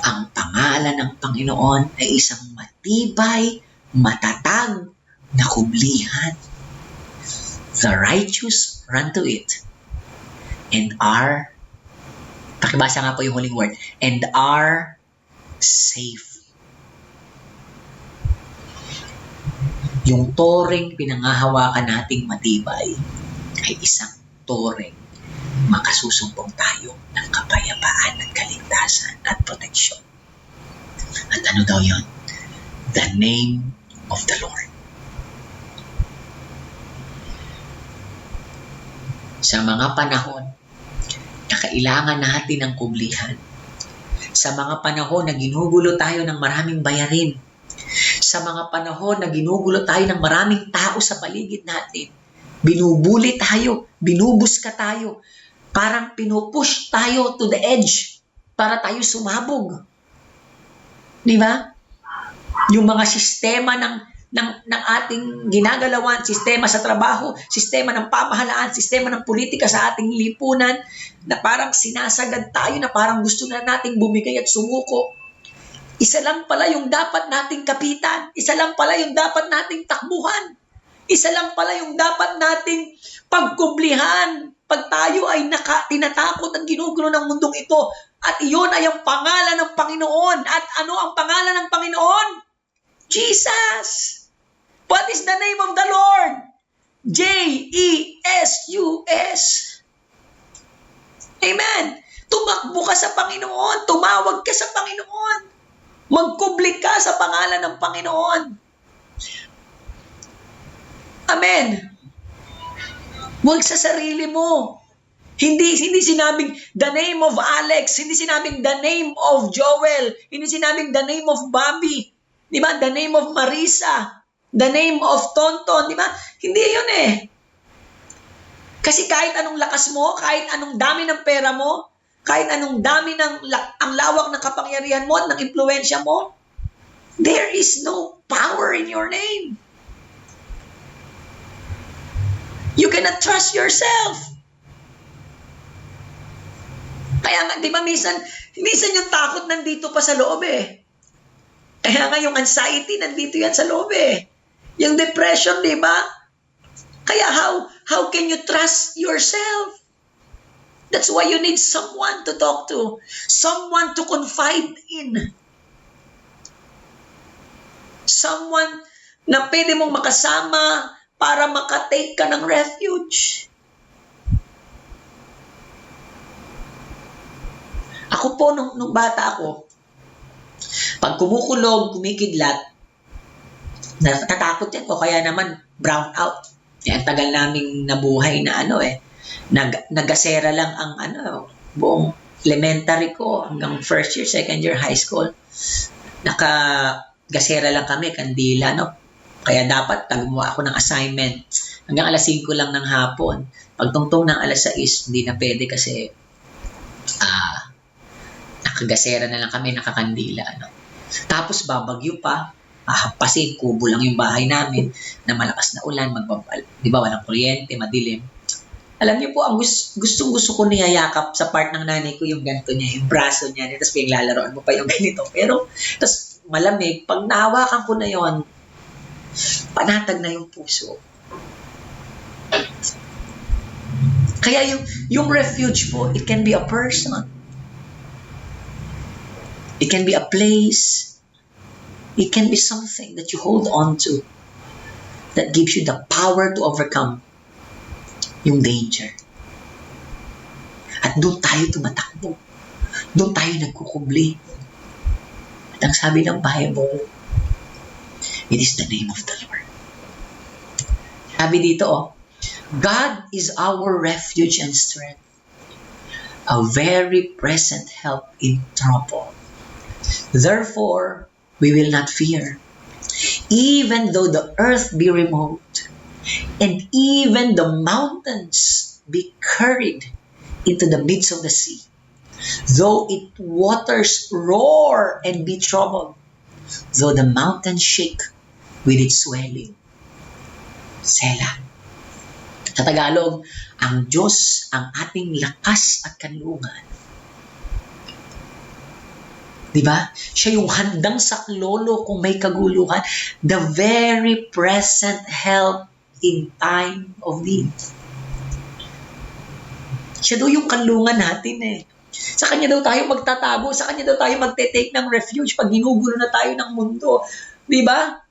Ang pangalan ng Panginoon ay isang matibay, matatag na kublihan. The righteous run to it and are, pakibasa nga po yung huling word, and are safe. Yung toring pinangahawakan nating matibay ay isang toring makasusumpong tayo ng kapayapaan at kaligtasan at proteksyon. At ano daw yun? The name of the Lord. Sa mga panahon na kailangan natin ng kublihan, sa mga panahon na ginugulo tayo ng maraming bayarin, sa mga panahon na ginugulo tayo ng maraming tao sa paligid natin, binubuli tayo, binubuska tayo, parang pinupush tayo to the edge para tayo sumabog. Di ba? Yung mga sistema ng ating ginagalawan, sistema sa trabaho, sistema ng pamahalaan, sistema ng politika sa ating lipunan, na parang sinasagad tayo, na parang gusto na nating bumigay at sumuko. Isa lang pala yung dapat nating kapitan. Isa lang pala yung dapat nating takbuhan. Isa lang pala yung dapat nating pagkublihan pag tayo ay tinatakot at ginugulo ng mundong ito. At iyon ay ang pangalan ng Panginoon. At ano ang pangalan ng Panginoon? Jesus! What is the name of the Lord? J-E-S-U-S. Amen. Tumakbo ka sa Panginoon. Tumawag ka sa Panginoon. Magkubli ka sa pangalan ng Panginoon. Amen. Huwag sa sarili mo. Hindi sinabing the name of Alex. Hindi sinabing the name of Joel. Hindi sinabing the name of Bobby. Di ba? The name of Marisa. The name of Tonton. Di ba? Hindi yun eh. Kasi kahit anong lakas mo, kahit anong dami ng pera mo, kahit anong dami ang lawak ng kapangyarihan mo at ng impluensya mo, there is no power in your name. You cannot trust yourself. Kaya nga, di ba, minsan yung takot nandito pa sa loob eh. Kaya nga yung anxiety nandito yan sa loob eh. Yung depression, di ba? Kaya how can you trust yourself? That's why you need someone to talk to. Someone to confide in. Someone na pwede mong makasama para makatake ka ng refuge. Ako po, nung bata ako, pag kumukulog, kumikidlat, natatakot yan ko, kaya naman brown out. Yan, tagal naming nabuhay na nagasera lang ang buong elementary ko hanggang first year, second year high school. Nakagasera lang kami, kandila, no? Kaya dapat gumawa ako ng assignment hanggang alas 5 lang ng hapon. Pagtungtong ng alas 6, hindi na pwede kasi nakagasera na lang kami, nakakandila. No? Tapos babagyo pa, hampasin, kubo lang yung bahay namin na malakas na ulan, di ba, walang kuryente, madilim. Alam niyo po, ang gusto ko niyayakap sa part ng nanay ko yung ganito niya, yung braso niya, tapos pinaglalaroan mo pa yung ganito. Pero, tapos malamig, pag nahawakan ko na yon, panatag na yung puso. Kaya yung refuge po, it can be a person. It can be a place. It can be something that you hold on to that gives you the power to overcome yung danger. At doon tayo tumatakbo. Doon tayo nagkukubli. At ang sabi ng Bible, it is the name of the Lord. Sabi dito, God is our refuge and strength, a very present help in trouble. Therefore, we will not fear, even though the earth be removed, and even the mountains be carried into the midst of the sea, though its waters roar and be troubled, though the mountains shake with its swelling. Selah. Sa Tagalog, ang Diyos ang ating lakas at kanlungan. Diba? Siya yung handang saklolo kung may kaguluhan. The very present help in time of need. Siya daw yung kanlungan natin eh. Sa Kanya daw tayo magtatago, sa Kanya daw tayo magte-take ng refuge pag ginugulo na tayo ng mundo. Diba?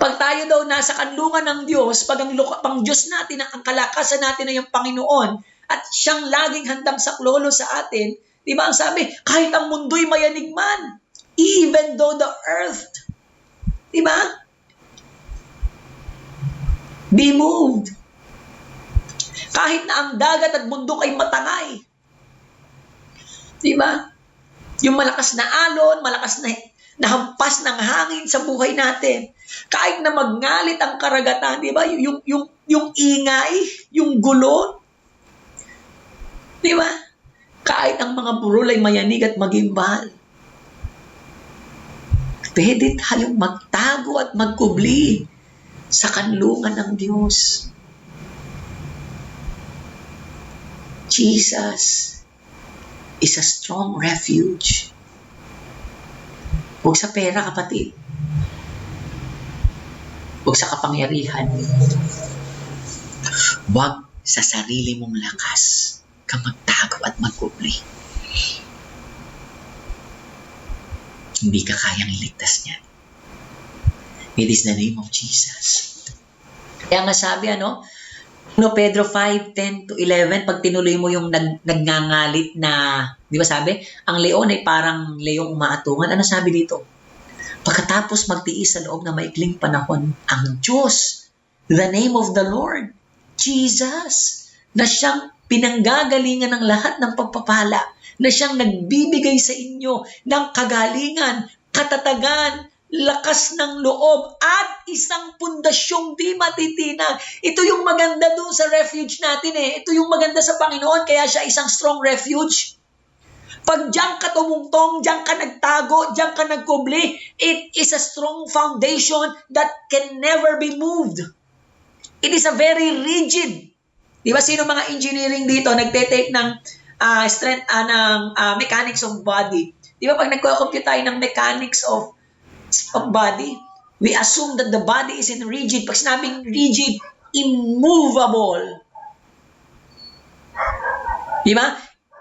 Pag tayo daw nasa kanlungan ng Diyos, pag ang Diyos natin, ang kalakasan natin ay yung Panginoon, at siyang laging handang saklolo sa atin, di ba ang sabi, kahit ang mundo'y mayanig man, even though the earth, di ba? Be moved. Kahit na ang dagat at bundok ay matangay. Di ba? Yung malakas na alon, malakas na hampas ng hangin sa buhay natin. Kahit na magngalit ang karagatan, di ba? Yung ingay, yung gulo. Di ba? Kahit ang mga burol ay mayanig at magimbal. Pwede tayong magtago at magkubli sa kanlungan ng Diyos. Jesus is a strong refuge. Huwag sa pera, kapatid. Huwag sa kapangyarihan. Huwag sa sarili mong lakas ka magtago at magkubli. Hindi ka kayang iligtas niya. It is the name of Jesus. Kaya nga sabi, Pedro 5:10-11, pag tinuloy mo yung nagngangalit na, di ba sabi, ang leon ay parang leong umaatungan. Ano sabi dito? Pagkatapos magtiis sa loob na maikling panahon, ang Diyos, the name of the Lord, Jesus, na siyang pinanggagalingan ng lahat ng pagpapala, na siyang nagbibigay sa inyo ng kagalingan, katatagan, lakas ng loob, at isang pundasyong di matitinag. Ito yung maganda doon sa refuge natin eh. Ito yung maganda sa Panginoon, kaya siya isang strong refuge. Pag diyan ka tumungtong, diyan ka nagtago, diyan ka nagkubli, it is a strong foundation that can never be moved. It is a very rigid. Di ba sino mga engineering dito nagte-take ng mechanics of body? Di ba pag nagko-compute tayo ng mechanics of body, we assume that the body is in rigid. Pag sinabing rigid, immovable. Di ba?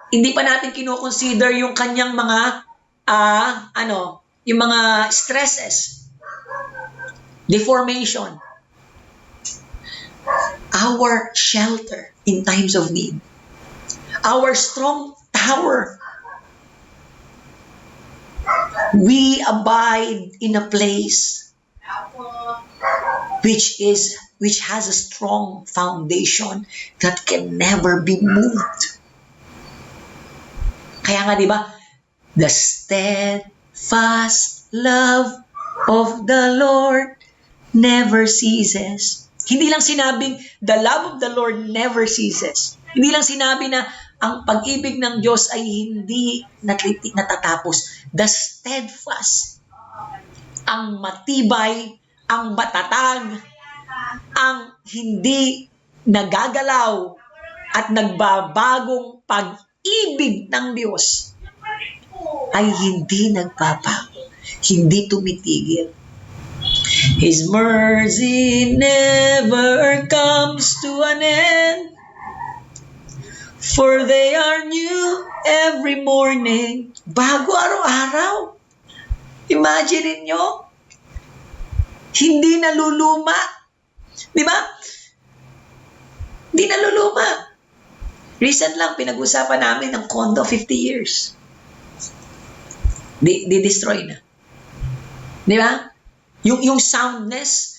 Hindi pa natin kino-consider yung kanyang mga yung mga stresses, deformation. Our shelter in times of need. Our strong tower. We abide in a place which has a strong foundation that can never be moved. Kaya nga, di ba? The steadfast love of the Lord never ceases. Hindi lang sinabing the love of the Lord never ceases. Hindi lang sinabi na ang pag-ibig ng Diyos ay hindi natatapos. The steadfast, ang matibay, ang matatag, ang hindi nagagalaw at nagbabagong pag-ibig ng Diyos ay hindi nagbabago, hindi tumitigil. His mercy never comes to an end. For they are new every morning. Bago araw-araw. Imagine nyo, hindi naluluma. Di ba? Hindi naluluma. Recent lang, pinag-usapan namin ng condo, 50 years. Di-destroy na. Di ba? Yung soundness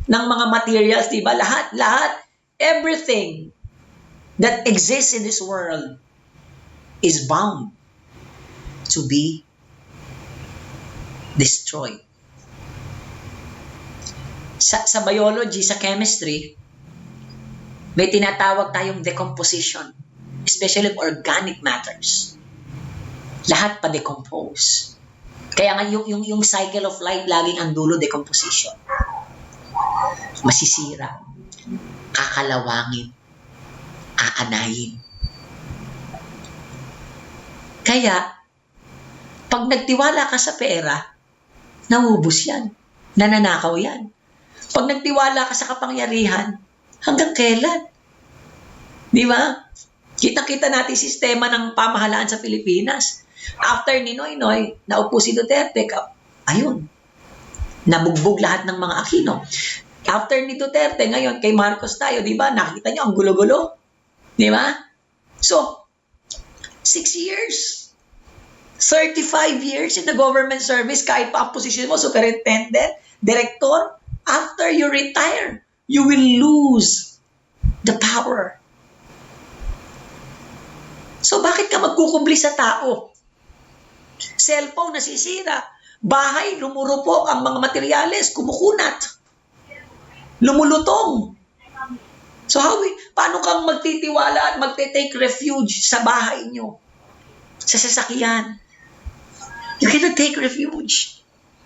ng mga materials, di ba? Lahat, everything that exists in this world is bound to be destroyed. Sa biology, sa chemistry, may tinatawag tayong decomposition, especially organic matters. Lahat pa decompose. Kaya nga yung cycle of life, laging ang dulo decomposition. Masisira, kakalawangin, aanayin. Kaya, pag nagtiwala ka sa pera, nauubos yan. Nananakaw yan. Pag nagtiwala ka sa kapangyarihan, hanggang kailan? Di ba? Kita-kita natin sistema ng pamahalaan sa Pilipinas. After ni Noynoy, naupo si Duterte, ayun, nabugbog lahat ng mga Aquino. After ni Duterte, ngayon, kay Marcos tayo, di ba? Nakita niyo ang gulo-gulo. Di ba? So, 6 years, 35 years in the government service, kahit pa ang posisyon mo, superintendent, director, after you retire, you will lose the power. So, bakit ka magkukumpli sa tao? Cellphone nasisira. Bahay, lumurupok ang mga materyales, kumukunat. Lumulutong. So, paano kang magtitiwala at magte-take refuge sa bahay nyo? Sa sasakyan? You cannot take refuge.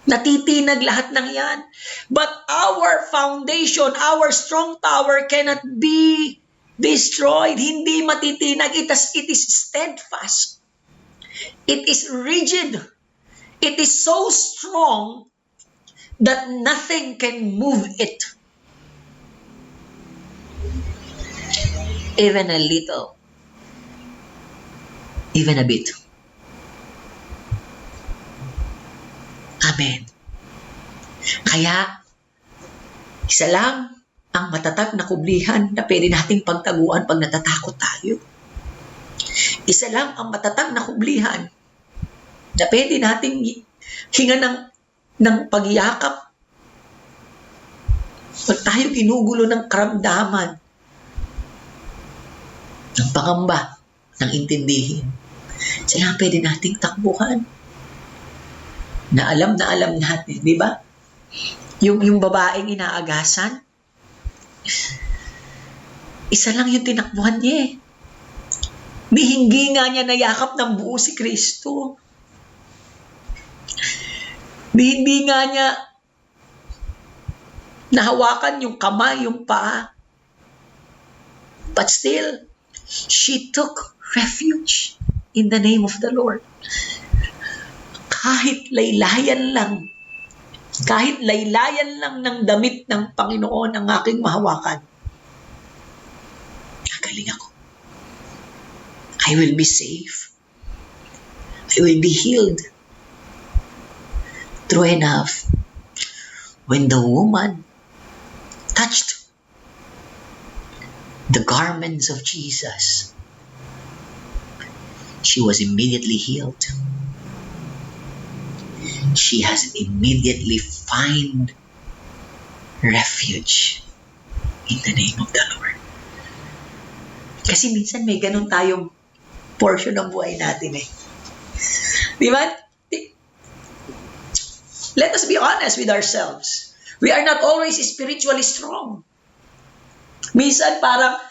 Natitinag lahat ng yan. But our foundation, our strong tower cannot be destroyed. Hindi matitinag. It is steadfast. It is rigid. It is so strong that nothing can move it. Even a little. Even a bit. Amen. Kaya, isa lang ang matatag na kublihan na pwede nating pagtaguan pag natatakot tayo. Isa lang ang matatag na kublihan na pwede nating hinga ng pagyakap pag tayo ginugulo ng karamdaman, ng pangamba, ng intindihin. Isa lang pwede nating takbuhan. Na alam natin, di ba? Yung babaeng inaagasan, isa lang yung tinakbuhan niya eh. Hindi nga niya nayakap ng buo si Kristo. Hindi nga niya nahawakan yung kamay, yung paa. But still, she took refuge in the name of the Lord. Kahit laylayan lang ng damit ng Panginoon ang aking mahawakan, gagaling ako. I will be safe. I will be healed. True enough, when the woman touched the garments of Jesus, she was immediately healed. She has immediately found refuge in the name of the Lord. Kasi minsan may ganun tayong portion ng buhay natin eh. Di ba? Let us be honest with ourselves. We are not always spiritually strong. Minsan parang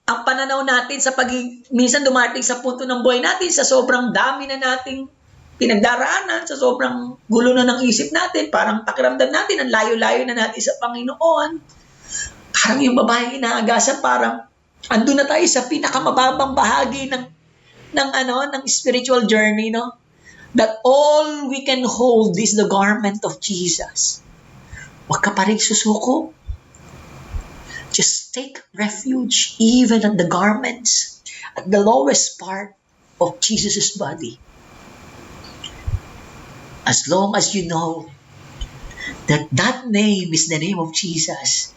ang pananaw natin sa minsan dumating sa punto ng buhay natin sa sobrang dami na nating pinagdaraanan, sa sobrang gulo na ng isip natin, parang pakiramdam natin, ang layo-layo na natin sa Panginoon. Parang yung babaeng inaagasan, parang andun na tayo sa pinakamababang bahagi ng spiritual journey, no? That all we can hold is the garment of Jesus. Huwag ka pa rin susuko. Just take refuge even at the garments, at the lowest part of Jesus' body. As long as you know that that name is the name of Jesus,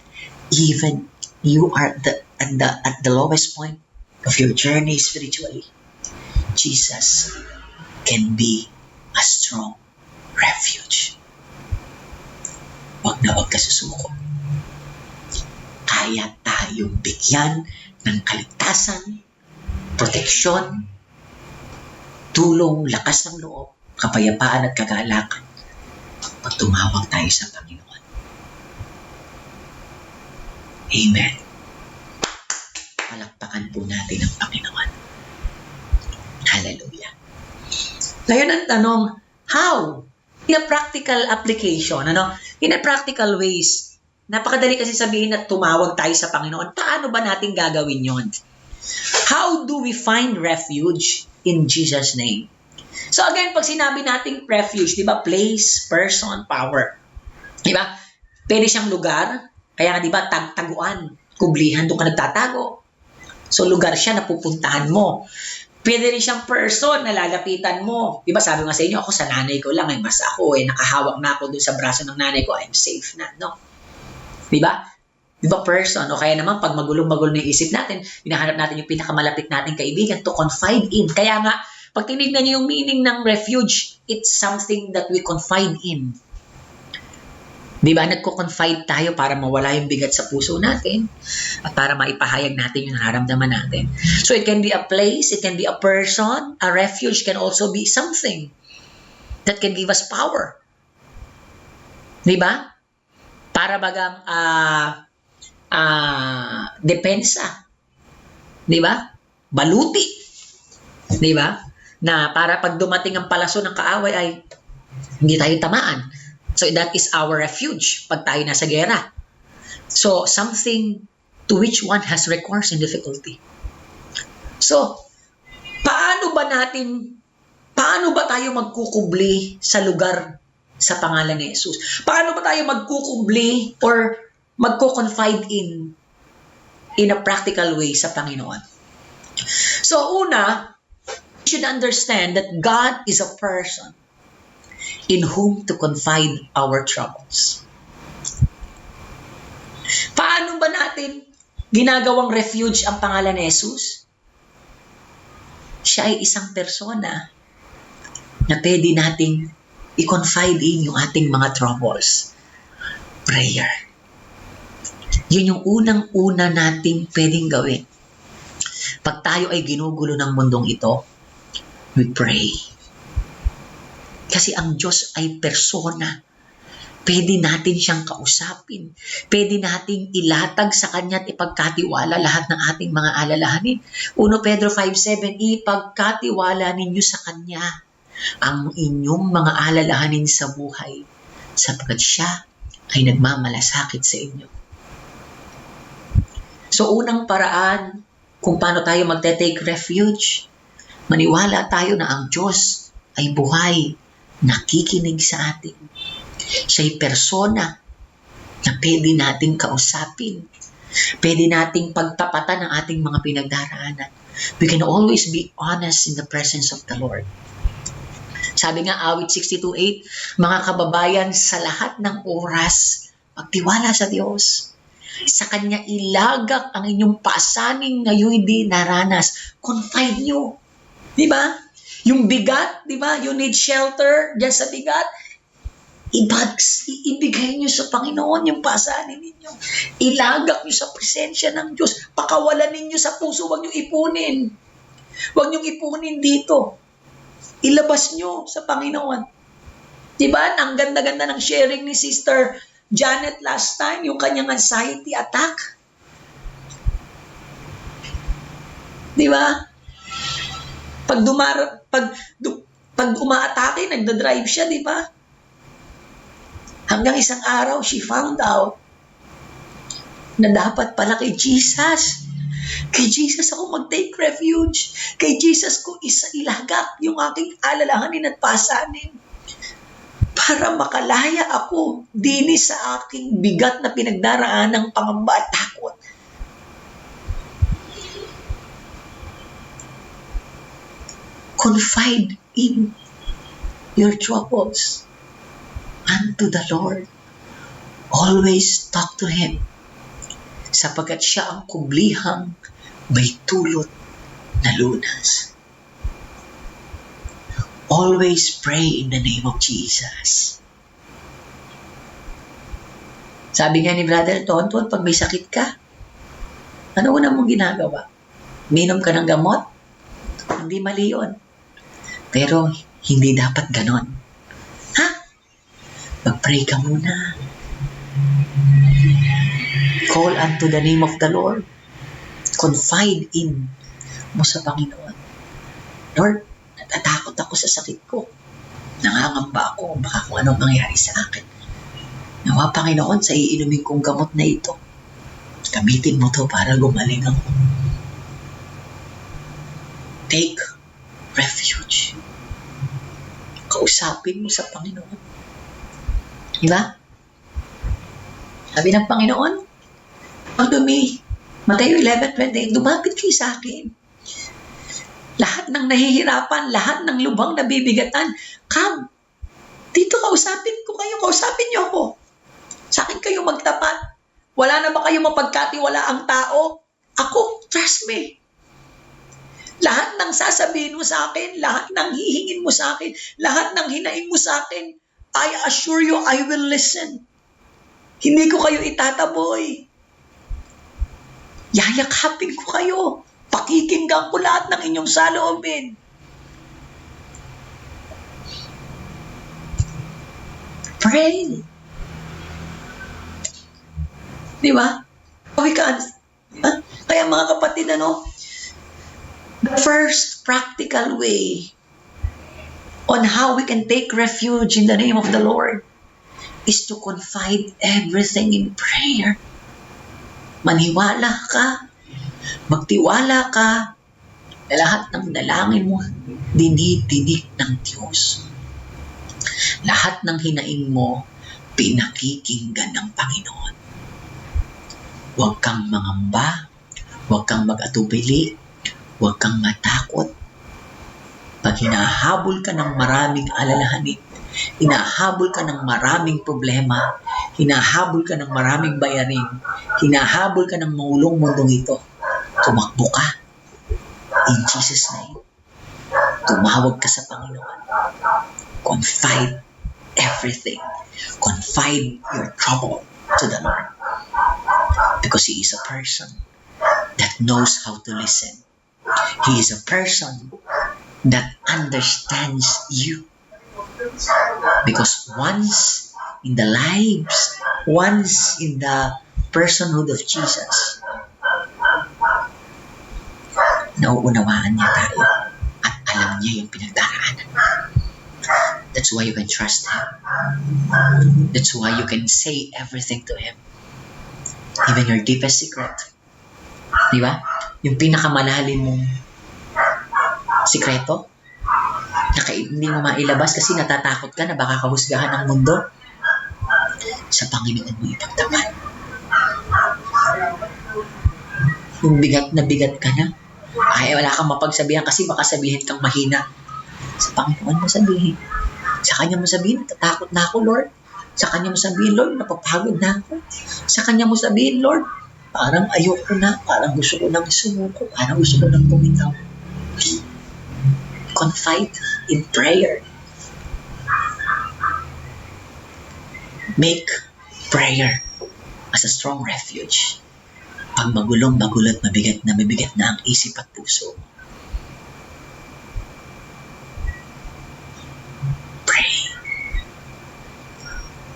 even you are at the lowest point of your journey spiritually, Jesus can be a strong refuge. Huwag na huwag ka susuko. Kaya tayong bigyan ng kaligtasan, proteksyon, tulong, lakas ng loob, kapayapaan at kagalakan pag tumawag tayo sa Panginoon. Amen. Palakpakan po natin ang Panginoon. Hallelujah. Ngayon ang tanong, how? In a practical application, in a practical ways, napakadali kasi sabihin na tumawag tayo sa Panginoon. Paano ba natin gagawin yon? How do we find refuge in Jesus' name? So again, pag sinabi nating refuge, di ba, place, person, power. Di ba? Pwede siyang lugar, kaya nga di ba, taguan, kublihan, doon ka nagtatago. So lugar siya na pupuntahan mo. Pwede rin siyang person na lalapitan mo. Di ba, sabi nga sa inyo, ako sa nanay ko lang, mas ako, nakahawak na ako doon sa braso ng nanay ko, I'm safe na, no? Di ba? Di ba, person? O kaya naman, pag magulong-magulo na yung isip natin, hinahanap natin yung pinakamalapit nating kaibigan to confide in. Kaya nga, pag tinignan niyo yung meaning ng refuge, it's something that we confide in. Di ba? Nagko-confide tayo para mawala yung bigat sa puso natin at para maipahayag natin yung nararamdaman natin. So it can be a place, it can be a person, a refuge can also be something that can give us power. Di ba? Para bagang depensa. Di ba? Baluti. Di ba? Na para pag dumating ang palaso ng kaaway ay hindi tayo tamaan. So that is our refuge pag tayo nasa gera. So something to which one has recourse in difficulty. So paano ba tayo magkukubli sa lugar sa pangalan ni Jesus? Paano ba tayo magkukubli or magko-confide in a practical way sa Panginoon? So una, should understand that God is a person in whom to confide our troubles. Paano ba natin ginagawang refuge ang pangalan ni Jesus? Siya ay isang persona na pwede nating i-confide in yung ating mga troubles. Prayer. Yun yung unang-una nating pwedeng gawin. Pag tayo ay ginugulo ng mundong ito, we pray. Kasi ang Diyos ay persona. Pwede natin siyang kausapin. Pwede nating ilatag sa Kanya at ipagkatiwala lahat ng ating mga alalahanin. 1 Pedro 5:7, ipagkatiwala ninyo sa Kanya ang inyong mga alalahanin sa buhay, sapagkat siya ay nagmamalasakit sa inyo. So unang paraan kung paano tayo magte-take refuge, maniwala tayo na ang Diyos ay buhay, nakikinig sa atin. Siya'y persona na pwede nating kausapin. Pwede nating pagtapatan ang ating mga pinagdaraanan. We can always be honest in the presence of the Lord. Sabi nga, awit 62:8, mga kababayan, sa lahat ng oras, magtiwala sa Diyos. Sa Kanya ilagak ang inyong pasaning ngayon di naranas. Confide nyo. Diba? Yung bigat, diba? You need shelter dyan sa bigat. Ibigay nyo sa Panginoon yung pasanin ninyo. Ilagak nyo sa presensya ng Diyos. Pakawalan ninyo sa puso. Huwag nyo ipunin. Huwag nyo ipunin dito. Ilabas nyo sa Panginoon. Diba? Ang ganda-ganda ng sharing ni Sister Janet last time, yung kanyang anxiety attack. Diba? Pag umaatake, nagdadrive siya, di ba? Hanggang isang araw, she found out na dapat pala kay Jesus ako mag-take refuge. Kay Jesus ko ilagak yung aking alalahanin at pasanin para makalaya ako dini sa aking bigat na pinagdaraan ng pangamba at takot. Confide in your troubles unto the Lord. Always talk to Him, sapagkat siya ang kublihang may tulot na lunas. Always pray in the name of Jesus. Sabi nga ni Brother Tonton, pag may sakit ka, ano una mong ginagawa? Minom ka ng gamot? Hindi mali yun. Pero hindi dapat ganon. Ha? Mag-pray ka muna. Call unto the name of the Lord. Confide in mo sa Panginoon. Lord, natatakot ako sa sakit ko. Nangangamba ako, baka kung anong mangyari sa akin. Nawa, Panginoon, sa iinumin kong gamot na ito, gamitin mo to para gumaling ako. Take refuge. Kausapin mo sa Panginoon. Diba? Sabi ng Panginoon, pag Mateo 11:28, lumapit kayo sa akin. Lahat ng nahihirapan, lahat ng lubang nabibigatan, come. Dito kausapin ko kayo, kausapin niyo ako. Sa akin kayo magtapat. Wala na ba kayo mapagkatiwala ang tao? Ako, trust me. Lahat ng sasabihin mo sa akin, lahat ng hihingin mo sa akin, lahat ng hinaing mo sa akin, I assure you, I will listen. Hindi ko kayo itataboy. Yayakapin ko kayo. Pakikinggan ko lahat ng inyong saloobin. Pray. Di ba? Kaya mga kapatid, the first practical way on how we can take refuge in the name of the Lord is to confide everything in prayer. Maniwala ka, magtiwala ka, na lahat ng dalangin mo, dinidinig ng Diyos. Lahat ng hinaing mo, pinakikinggan ng Panginoon. Huwag kang mangamba, huwag kang mag-atubili, huwag kang matakot. Pag hinahabol ka ng maraming alalahanin, hinahabol ka ng maraming problema, hinahabol ka ng maraming bayarin, hinahabol ka ng maulong mundong ito, tumakbo ka. In Jesus' name, tumawag ka sa Panginoon. Confide everything. Confide your trouble to the Lord. Because He is a person that knows how to listen. He is a person that understands you. Because once in the lives, once in the personhood of Jesus, nauunawaan niya tayo at alam niya yung pinagdaraanan. That's why you can trust Him. That's why you can say everything to Him. Even your deepest secret. Di ba? Yung pinakamalalim mong sikreto, hindi mo mailabas kasi natatakot ka na baka kahusgahan ng mundo. Sa Panginoon mo ipagtapat. Yung bigat na bigat ka na, ay wala kang mapagsabihan kasi baka sabihin kang mahina. Sa Panginoon mo sabihin. Sa Kanya mo sabihin, natatakot na ako, Lord. Sa Kanya mo sabihin, Lord, napapagod na ako. Sa Kanya mo sabihin, Lord, parang ayoko na, parang gusto ko nang sumuko, parang gusto ko nang bumitaw. Confide in prayer. Make prayer as a strong refuge. Pag magulong, magulat, mabigat na ang isip at puso. Pray.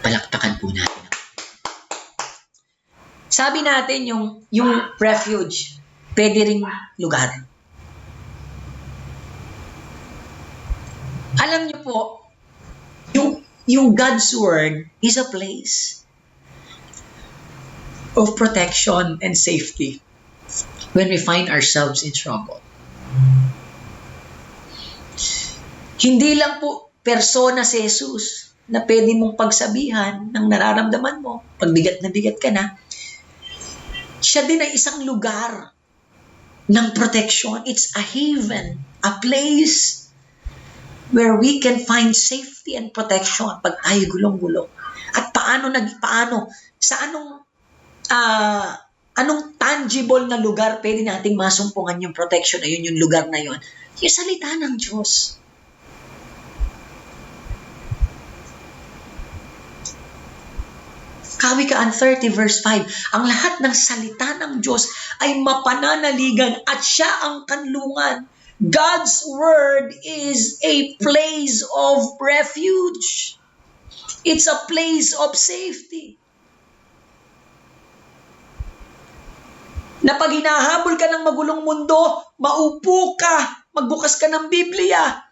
Palakpakan po natin. Sabi natin yung refuge, pwede ring lugar. Alam niyo po, yung God's Word is a place of protection and safety when we find ourselves in trouble. Hindi lang po persona si Jesus na pwede mong pagsabihan ng nararamdaman mo, pag bigat na bigat ka na, siya din ay isang lugar ng protection. It's a haven, a place where we can find safety and protection pag tayo gulong-gulo. At sa anong tangible na lugar pwede nating masumpungan yung protection na yun, yung lugar na yun? Yung salita ng Diyos. Kawikaan 30 verse 5, ang lahat ng salita ng Diyos ay mapananaligan at siya ang kanlungan. God's word is a place of refuge. It's a place of safety. Na pag hinahabol ka ng magulong mundo, maupo ka, magbukas ka ng Biblia,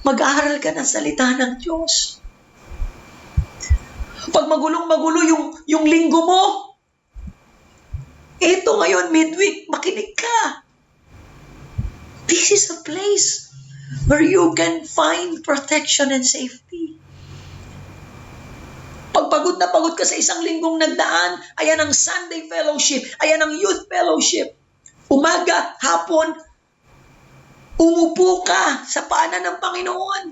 mag-aaral ka ng salita ng Diyos. Pag magulong-magulo yung linggo mo, eto ngayon, midweek, makinig ka. This is a place where you can find protection and safety. Pag pagod na pagod ka sa isang linggong nagdaan, ayan ang Sunday fellowship, ayan ang youth fellowship. Umaga, hapon, umupo ka sa paanan ng Panginoon.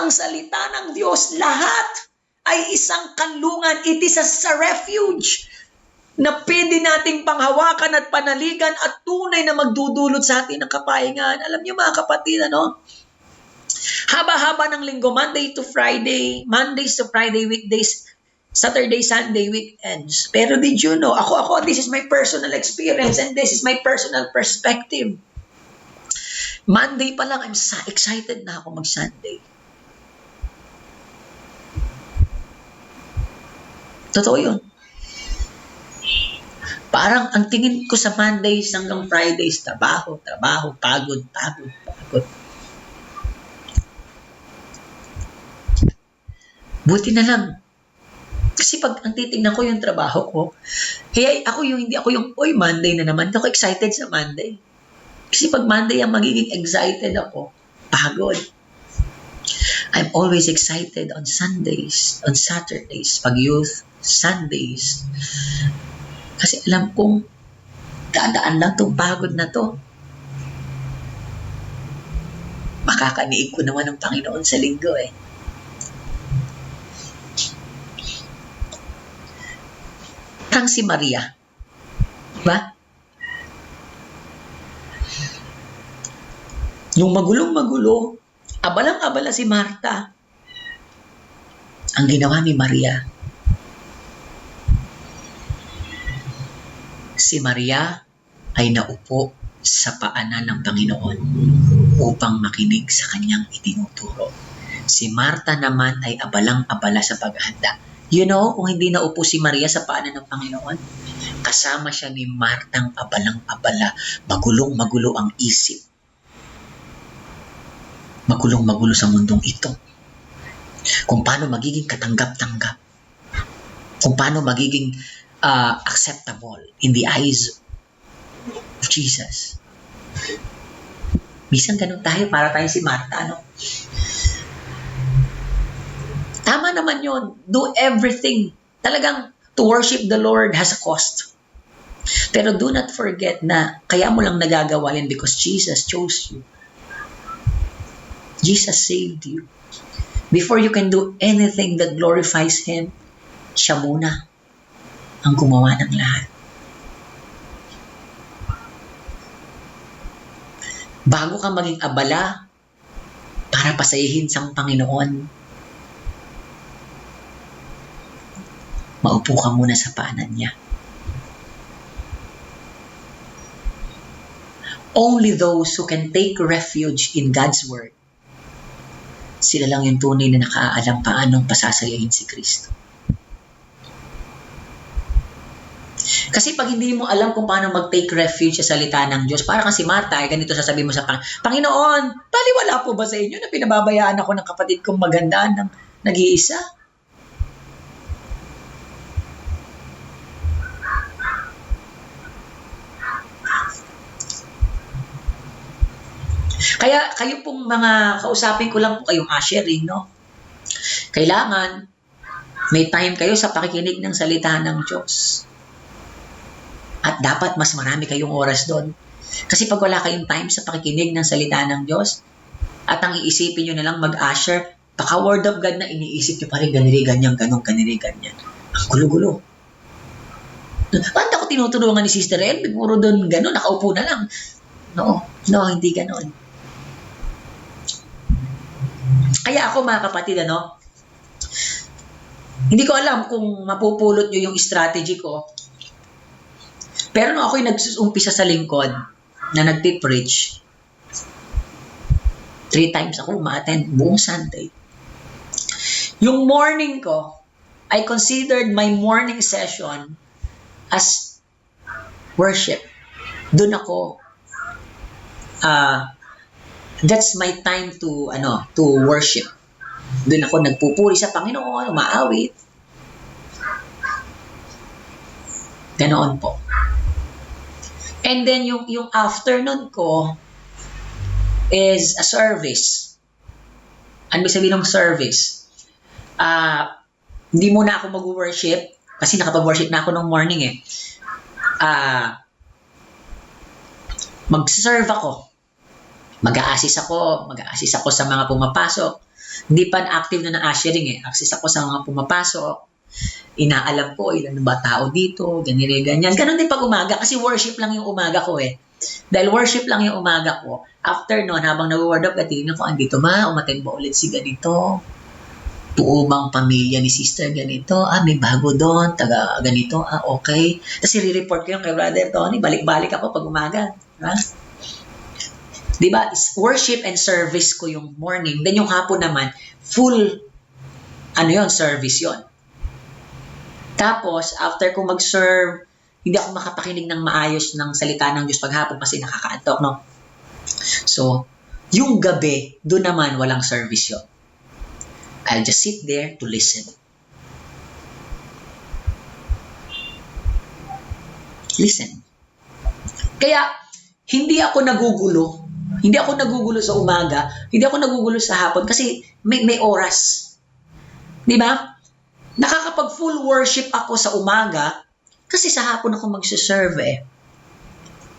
Ang salita ng Diyos, lahat ay isang kanlungan. It is a refuge na pwede nating panghawakan at panaligan at tunay na magdudulot sa atin ng kapahingan. Alam niyo mga kapatid, haba-haba ng linggo, Monday to Friday, Mondays to Friday, weekdays, Saturday, Sunday, weekends. Pero did you know, ako, this is my personal experience and this is my personal perspective. Monday pa lang, I'm excited na ako mag-Sunday. Totoo yun. Parang ang tingin ko sa Mondays hanggang Fridays, trabaho, pagod. Buti na lang. Kasi pag ang titignan ko yung trabaho ko, kaya hindi ako yung, Monday na naman. Hindi ako excited sa Monday. Kasi pag Monday ang magiging excited ako, pagod. I'm always excited on Sundays, on Saturdays, pag youth, Sundays. Kasi alam kong dadaan lang itong pagod na to. Makakaniig ko naman ng Panginoon sa linggo eh. Parang si Maria. Diba? Nung magulong-magulo, abalang-abala si Marta. Ang ginawa ni Maria, si Maria ay naupo sa paanan ng Panginoon upang makinig sa kanyang itinuturo. Si Marta naman ay abalang-abala sa paghahanda. You know, kung hindi naupo si Maria sa paanan ng Panginoon, kasama siya ni Martang abalang-abala, magulong-magulo ang isip. Magulong-magulo sa mundong ito. Kung paano magiging katanggap-tanggap. Kung paano magiging acceptable in the eyes of Jesus. Minsan ganun tayo, para tayo si Marta, Tama naman yun. Do everything. Talagang to worship the Lord has a cost. Pero do not forget na kaya mo lang nagagawa yan because Jesus chose you. Jesus saved you. Before you can do anything that glorifies Him, siya muna ang gumawa ng lahat. Bago ka maging abala para pasayahin sa Panginoon, maupo ka muna sa paanan niya. Only those who can take refuge in God's Word, sila lang yung tunay na nakaalam paanong pasasayahin si Kristo. Kasi pag hindi mo alam kung paano mag-take refuge sa salita ng Diyos, para kasi Marta, ganito sasabihin mo sa Panginoon, baliwala po ba sa inyo na pinababayaan ako ng kapatid kong maganda ng nag-iisa? Kaya kayo pong mga kausapin ko lang po kayong ushering, Kailangan may time kayo sa pakikinig ng salita ng Diyos. At dapat mas marami kayong oras doon. Kasi pag wala kayong time sa pakikinig ng salita ng Diyos, at ang iisipin nyo na lang mag-usher, baka word of God na iniisip nyo pa rin ganiri, ganyan, ganun, ganiri, ganyan. Ang gulo-gulo. Ba't ako tinutulungan ni Sister Elby? Puro doon ganun, nakaupo na lang. No, hindi ganun. Kaya ako mga kapatid, hindi ko alam kung mapupulot nyo yung strategy ko. Pero nung ako'y nag-umpisa sa lingkod, na nag-preach, 3 times ako ma-attend buong Sunday. Yung morning ko, I considered my morning session as worship. Doon ako, that's my time to worship. Doon ako nagpupuri sa Panginoon, umaawit. Ganoon po. And then yung afternoon ko is a service. Ano ba sabihin ng service? Hindi muna ako mag-worship kasi nakapag-worship na ako nung morning eh. Mag-serve ako. Mag-a-assist ako sa mga pumapasok. Hindi pa active na ushering eh. Assist ako sa mga pumapasok. Inaalam ko ilan ba tao dito, ganyan. Ganon din pag umaga kasi worship lang yung umaga ko eh. Dahil worship lang yung umaga ko, after noon, habang nag-word of God, tingnan ko, andito umattend ba ulit si ganito? Tuumang pamilya ni sister ganito, may bago doon, taga ganito, okay. Tapos i-report ko yung kay Brother Tony, balik-balik ako pag umaga. Diba? Worship and service ko yung morning. Then yung hapon naman, full, service yon. Tapos, after ko mag-serve, hindi ako makapakinig ng maayos ng salita ng Diyos paghapon kasi nakakaantok, no? So, yung gabi, doon naman walang service yun. I'll just sit there to listen. Listen. Kaya, hindi ako nagugulo. Hindi ako nagugulo sa umaga. Hindi ako nagugulo sa hapon kasi may oras. Di ba? Nakakapag full worship ako sa umaga kasi sa hapon ako magsiserve eh.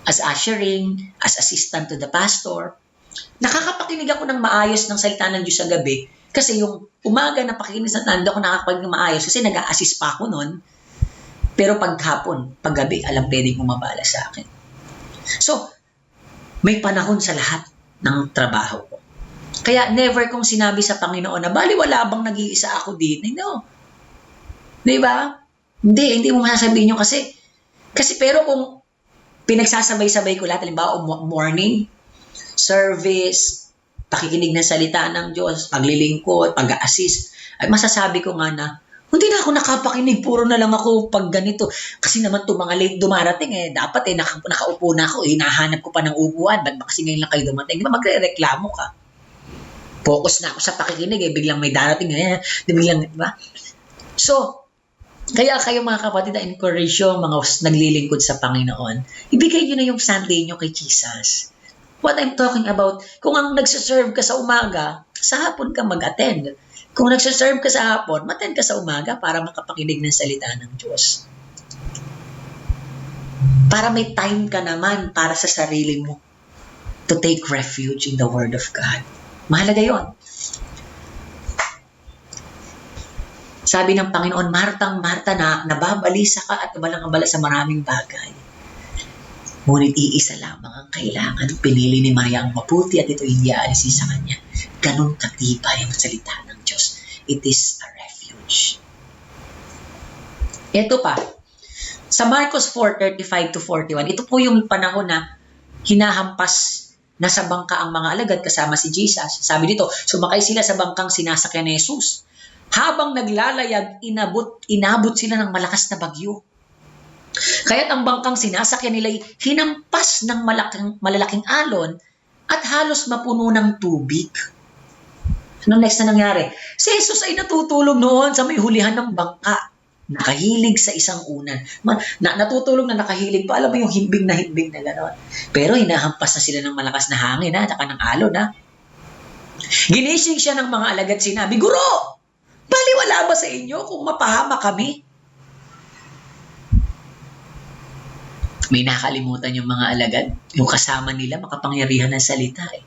As ushering, as assistant to the pastor. Nakakapakinig ako ng maayos ng salita ng Diyos sa gabi kasi yung umaga na pakikinig sa tanda ko nakakapakinig ng maayos kasi nag-a-assist pa ako nun. Pero paghapon, paggabi, pwedeng umabala sa akin. So, may panahon sa lahat ng trabaho ko. Kaya never kong sinabi sa Panginoon na baliwala bang nag-iisa ako dito. No. Diba? Hindi mo masasabihin nyo kasi pero kung pinagsasabay-sabay ko lahat, halimbawa morning, service, pakikinig ng salita ng Diyos, paglilingkod, pag-assist, ay masasabi ko nga na, hindi na ako nakapakinig, puro na lang ako pag ganito. Kasi naman itong mga late dumarating dapat nakaupo na ako, hinahanap ko pa ng upuan, ba't ba kasi ngayon lang kayo dumating? Diba magre-reklamo ka? Focus na ako sa pakikinig, biglang may darating, biglang, diba? So, kaya kayo mga kapatid na encourage yung mga naglilingkod sa Panginoon, ibigay nyo na yung Sunday nyo kay Jesus. What I'm talking about, kung ang nagsiserve ka sa umaga, sa hapon ka mag-attend. Kung nagsiserve ka sa hapon, mag-attend ka sa umaga para makapakinig ng salita ng Diyos. Para may time ka naman para sa sarili mo to take refuge in the Word of God. Mahalaga yon. Sabi ng Panginoon, Martang, Marta, na nababalisa ka at nabalang-abala sa maraming bagay. Ngunit iisa lamang ang kailangan. Pinili ni Maria ang mabuti at ito hindi aalisin sa kanya. Ganun katibay ang salita ng Diyos. It is a refuge. Ito pa. Sa Marcos 4:35-41, ito po yung panahon na hinahampas na sa bangka ang mga alagad kasama si Jesus. Sabi dito, sumakay sila sa bangkang sinasakyan ni Jesus. Habang naglalayag, inabot sila ng malakas na bagyo. Kaya't ang bangkang sinasakyan nila ay hinampas ng malalaking alon at halos mapuno ng tubig. Ano next na nangyari? Si Jesus ay natutulog noon sa may hulihan ng bangka. Nakahilig sa isang unan. Natutulog na nakahilig pa. Alam mo yung himbing na gano'n. Pero hinahampas na sila ng malakas na hangin at ng alon. Ginising siya ng mga alagad, sinabi, Guro! Baliwala ba sa inyo kung mapahama kami? May nakalimutan yung mga alagad. Yung kasama nila, makapangyarihan ng salita eh.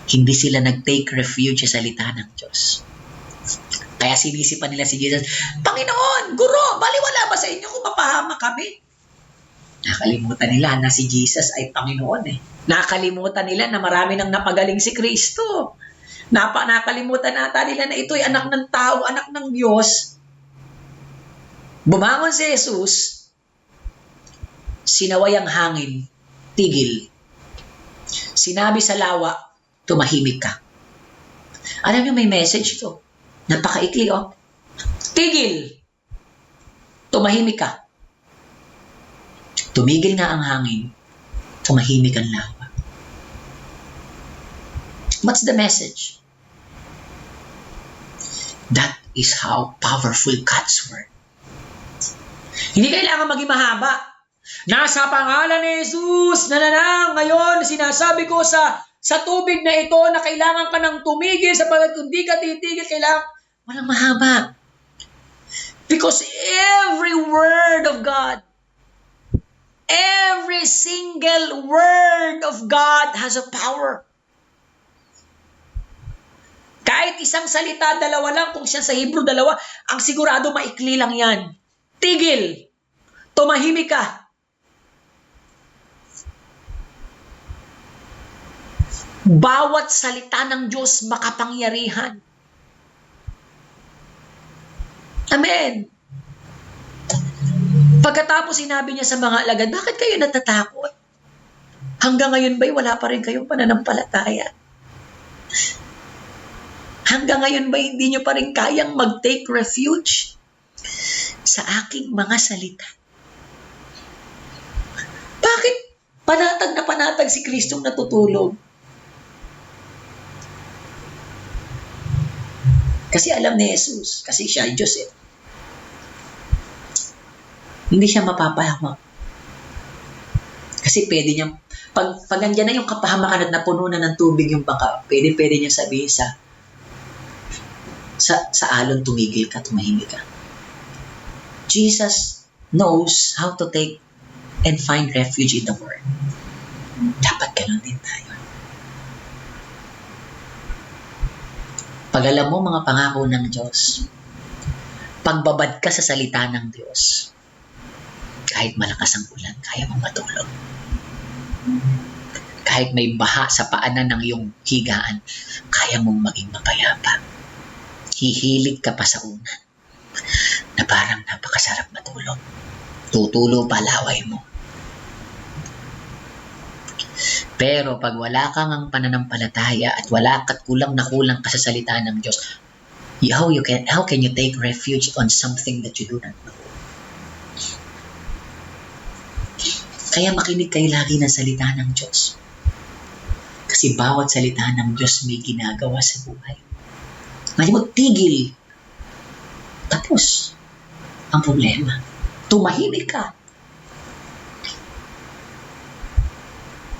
Hindi sila nag-take refuge sa salita ng Diyos. Kaya sinisipan nila si Jesus, Panginoon, Guro, baliwala ba sa inyo kung mapahama kami? Nakalimutan nila na si Jesus ay Panginoon eh. Nakalimutan nila na marami nang napagaling si Kristo. Nakalimutan nata nila na ito ay anak ng tao, anak ng Diyos. Bumangon si Jesus, sinaway ang hangin, tigil. Sinabi sa lawa, tumahimik ka. Alam niyo may message ito. Napakaikli oh. Tigil. Tumahimik ka. Tumigil nga ang hangin, tumahimik ang lawa. What's the message? That is how powerful God's word. Hindi kailangan maging mahaba. Nasa pangalan ni Jesus na ngayon sinasabi ko sa tubig na ito na kailangan ka nang tumigil sapagkat kung di ka titigil, kailangan walang mahaba. Because every word of God, every single word of God has a power. Kahit isang salita, dalawa lang, kung siya sa Hebrew, dalawa, ang sigurado maikli lang yan. Tigil. Tumahimik ka. Bawat salita ng Diyos makapangyarihan. Amen. Pagkatapos sinabi niya sa mga alagad, bakit kayo natatakot? Hanggang ngayon ba'y wala pa rin kayong pananampalataya? Hanggang ngayon ba'y hindi nyo pa rin kayang mag-take refuge sa aking mga salita? Bakit panatag na panatag si Kristong natutulog? Kasi alam ni Jesus, kasi siya ay Diyos eh. Hindi siya mapapahamak. Kasi pwede niya, pag nandiyan na yung kapahamakan at napuno na ng tubig yung baka, pwede niya sabihin sa alon, tumigil ka, tumahimik ka. Jesus knows how to take and find refuge in the Word. Dapat ganun din tayo. Pag alam mo mga pangako ng Diyos, pagbabad ka sa salita ng Diyos, kahit malakas ang ulan, kaya mong matulog. Kahit may baha sa paanan ng iyong higaan, kaya mong maging mapayapa. Hihilig ka pa sa unan na parang napakasarap matulog. Tutulo pa laway mo. Pero pag wala kang ang pananampalataya at wala ka't kulang na kulang ka sa salita ng Diyos, how can you take refuge on something that you do not know? Kaya makinig kayo lagi ng salita ng Diyos. Kasi bawat salita ng Diyos may ginagawa sa buhay. Ngayon mo, tigil. Tapos, ang problema, tumahimik ka.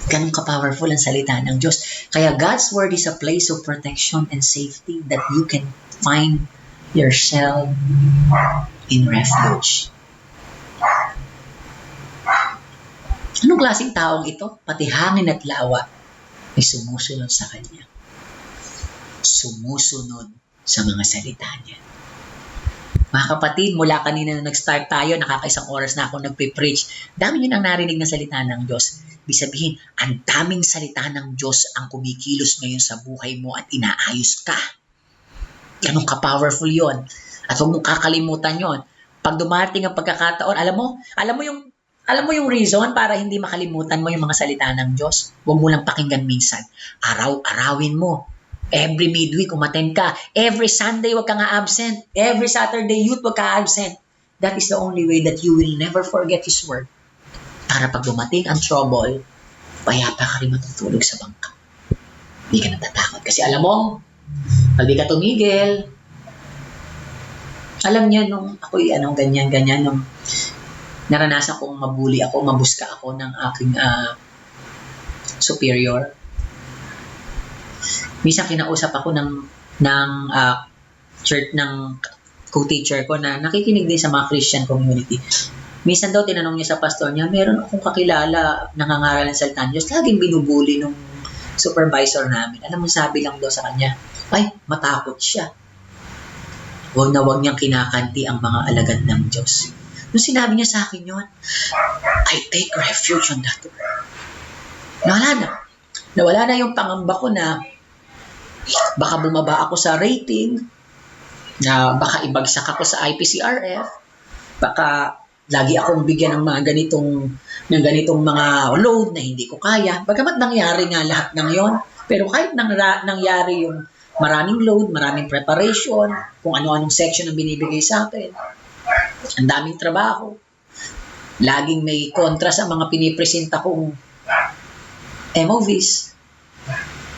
Ganun ka-powerful ang salita ng Diyos. Kaya God's Word is a place of protection and safety that you can find yourself in refuge. Anong klaseng taong ito? Pati hangin at lawa ay sumusunod sa Kanya. Sumusunod sa mga salita niya. Mga kapatid, mula kanina na nag-start tayo, nakakaisang oras na ako nagpe-preach. Dami nyo nang narinig na salita ng Diyos. Ibig sabihin, ang daming salita ng Diyos ang kumikilos ngayon sa buhay mo at inaayos ka. Ganun ka-powerful yon. At huwag mong kakalimutan yon. Pag dumating ang pagkakataon, alam mo yung reason para hindi makalimutan mo yung mga salita ng Diyos? Huwag mo lang pakinggan minsan. Araw-arawin mo. Every midweek, umattend ka. Every Sunday, wag ka nga absent. Every Saturday, youth, wag ka absent. That is the only way that you will never forget His Word. Para pag dumating ang trouble, payapa ka rin matutulog sa bangka. Hindi ka natatakot. Kasi alam mo, pag di ka tumigil, alam niya nung ako'y ganyan, nung naranasan kong mabuli ako, mabuska ako ng aking superior. Minsan kinausap ako ng church, ng co-teacher ko na nakikinig din sa mga Christian community. Minsan daw tinanong niya sa pastor niya, meron akong kakilala nangangaral ng salita ng Diyos, laging binubuli nung supervisor namin. Alam mo, sabi lang daw sa kanya, ay, matakot siya. Huwag na huwag niyang kinakanti ang mga alagad ng Diyos. Nung sinabi niya sa akin yun, I take refuge on that word. Nawala na yung pangamba ko na baka bumaba ako sa rating, na baka ibagsak ako sa IPCRF, baka lagi akong bigyan ng mga ganitong mga load na hindi ko kaya. Bagamat nangyari nga lahat ng yon, pero kahit nangyari yung maraming load, maraming preparation, kung ano-anong section ang binibigay sa akin, ang daming trabaho, laging may kontra sa mga pinipresenta kong MOVs,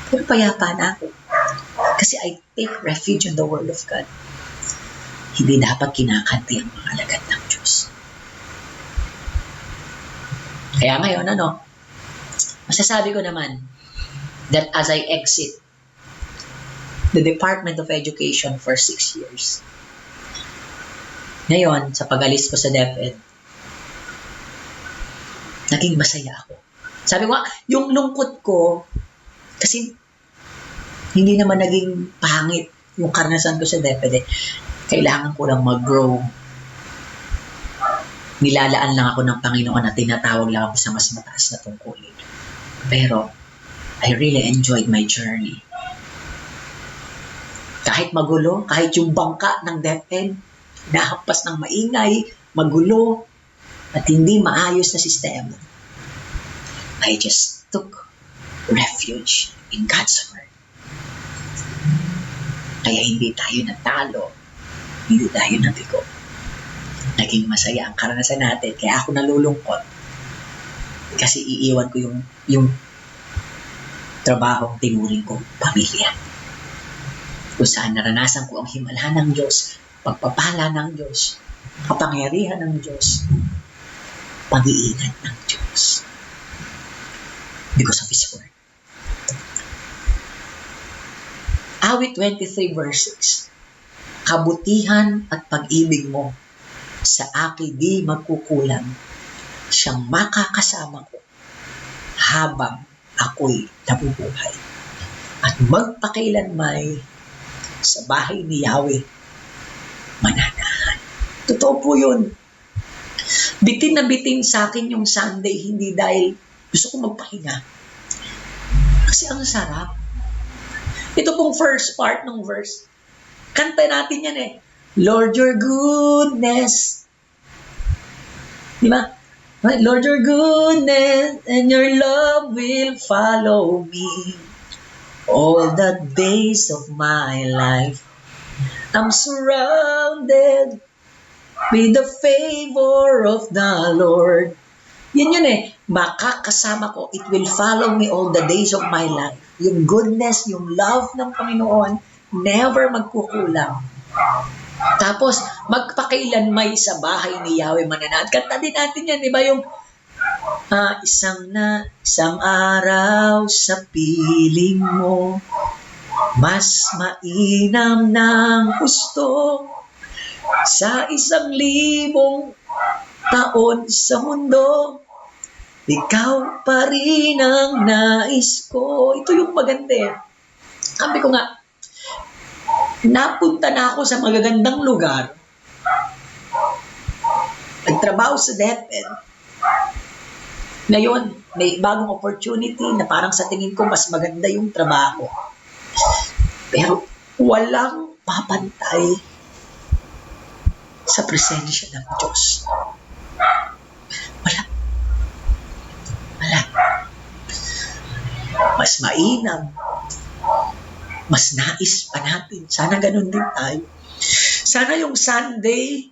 pero payapa na ako. Kasi I take refuge in the Word of God. Hindi dapat kinakanti ang mga alagad ng Diyos. Kaya ngayon, masasabi ko naman that as I exit the Department of Education for 6 years, ngayon, sa pag-alis ko sa DepEd, naging masaya ako. Sabi ko, yung lungkot ko, kasi hindi naman naging pangit yung karanasan ko sa DepEd. Kailangan ko lang mag-grow. Nilalaan lang ako ng Panginoon at tinatawag lang ako sa mas mataas na tungkulin. Pero, I really enjoyed my journey. Kahit magulo, kahit yung bangka ng DepEd, nahampas ng maingay, magulo, at hindi maayos na sistema, I just took refuge in God's Word. Kaya hindi tayo natalo, hindi tayo nabigo. Naging masaya ang karanasan natin, kaya ako nalulungkot. Kasi iiwan ko yung trabahong tinuring kong pamilya. Kung saan naranasan ko ang himala ng Diyos, pagpapala ng Diyos, kapangyarihan ng Diyos, pag-iingat ng Diyos. Because of His Word. Awit 23 verses. Kabutihan at pag-ibig mo sa akin di magkukulang. Siyang makakasama ko habang ako'y nabubuhay. At magpakailanmay sa bahay ni Yahweh mananahan. Totoo po yun. Bitin na bitin sa akin yung Sunday, hindi dahil gusto ko magpahinga. Kasi ang sarap. Ito pong first part ng verse. Kanta natin yan eh. Lord, your goodness. Di ba? Lord, your goodness and your love will follow me all the days of my life. I'm surrounded with the favor of the Lord. Yun eh. Makakasama ko. It will follow me all the days of my life. Yung goodness, yung love ng Panginoon, never magkukulang. Tapos, magpakailanmay sa bahay ni Yahweh mananahan. Kanta din natin yan, di ba? Yung isang araw sa piling mo, mas mainam ng gusto sa 1,000 taon sa mundo. Ikaw pa rin ang nais ko. Ito yung maganda. Sabi ko nga, napunta na ako sa magagandang lugar. Nagtrabaho sa DepEd. Ngayon, may bagong opportunity na parang sa tingin ko mas maganda yung trabaho. Pero walang papantay sa presensya ng Diyos. Wala. Mas mainam. Mas nais pa natin. Sana ganun din tayo. Sana yung Sunday,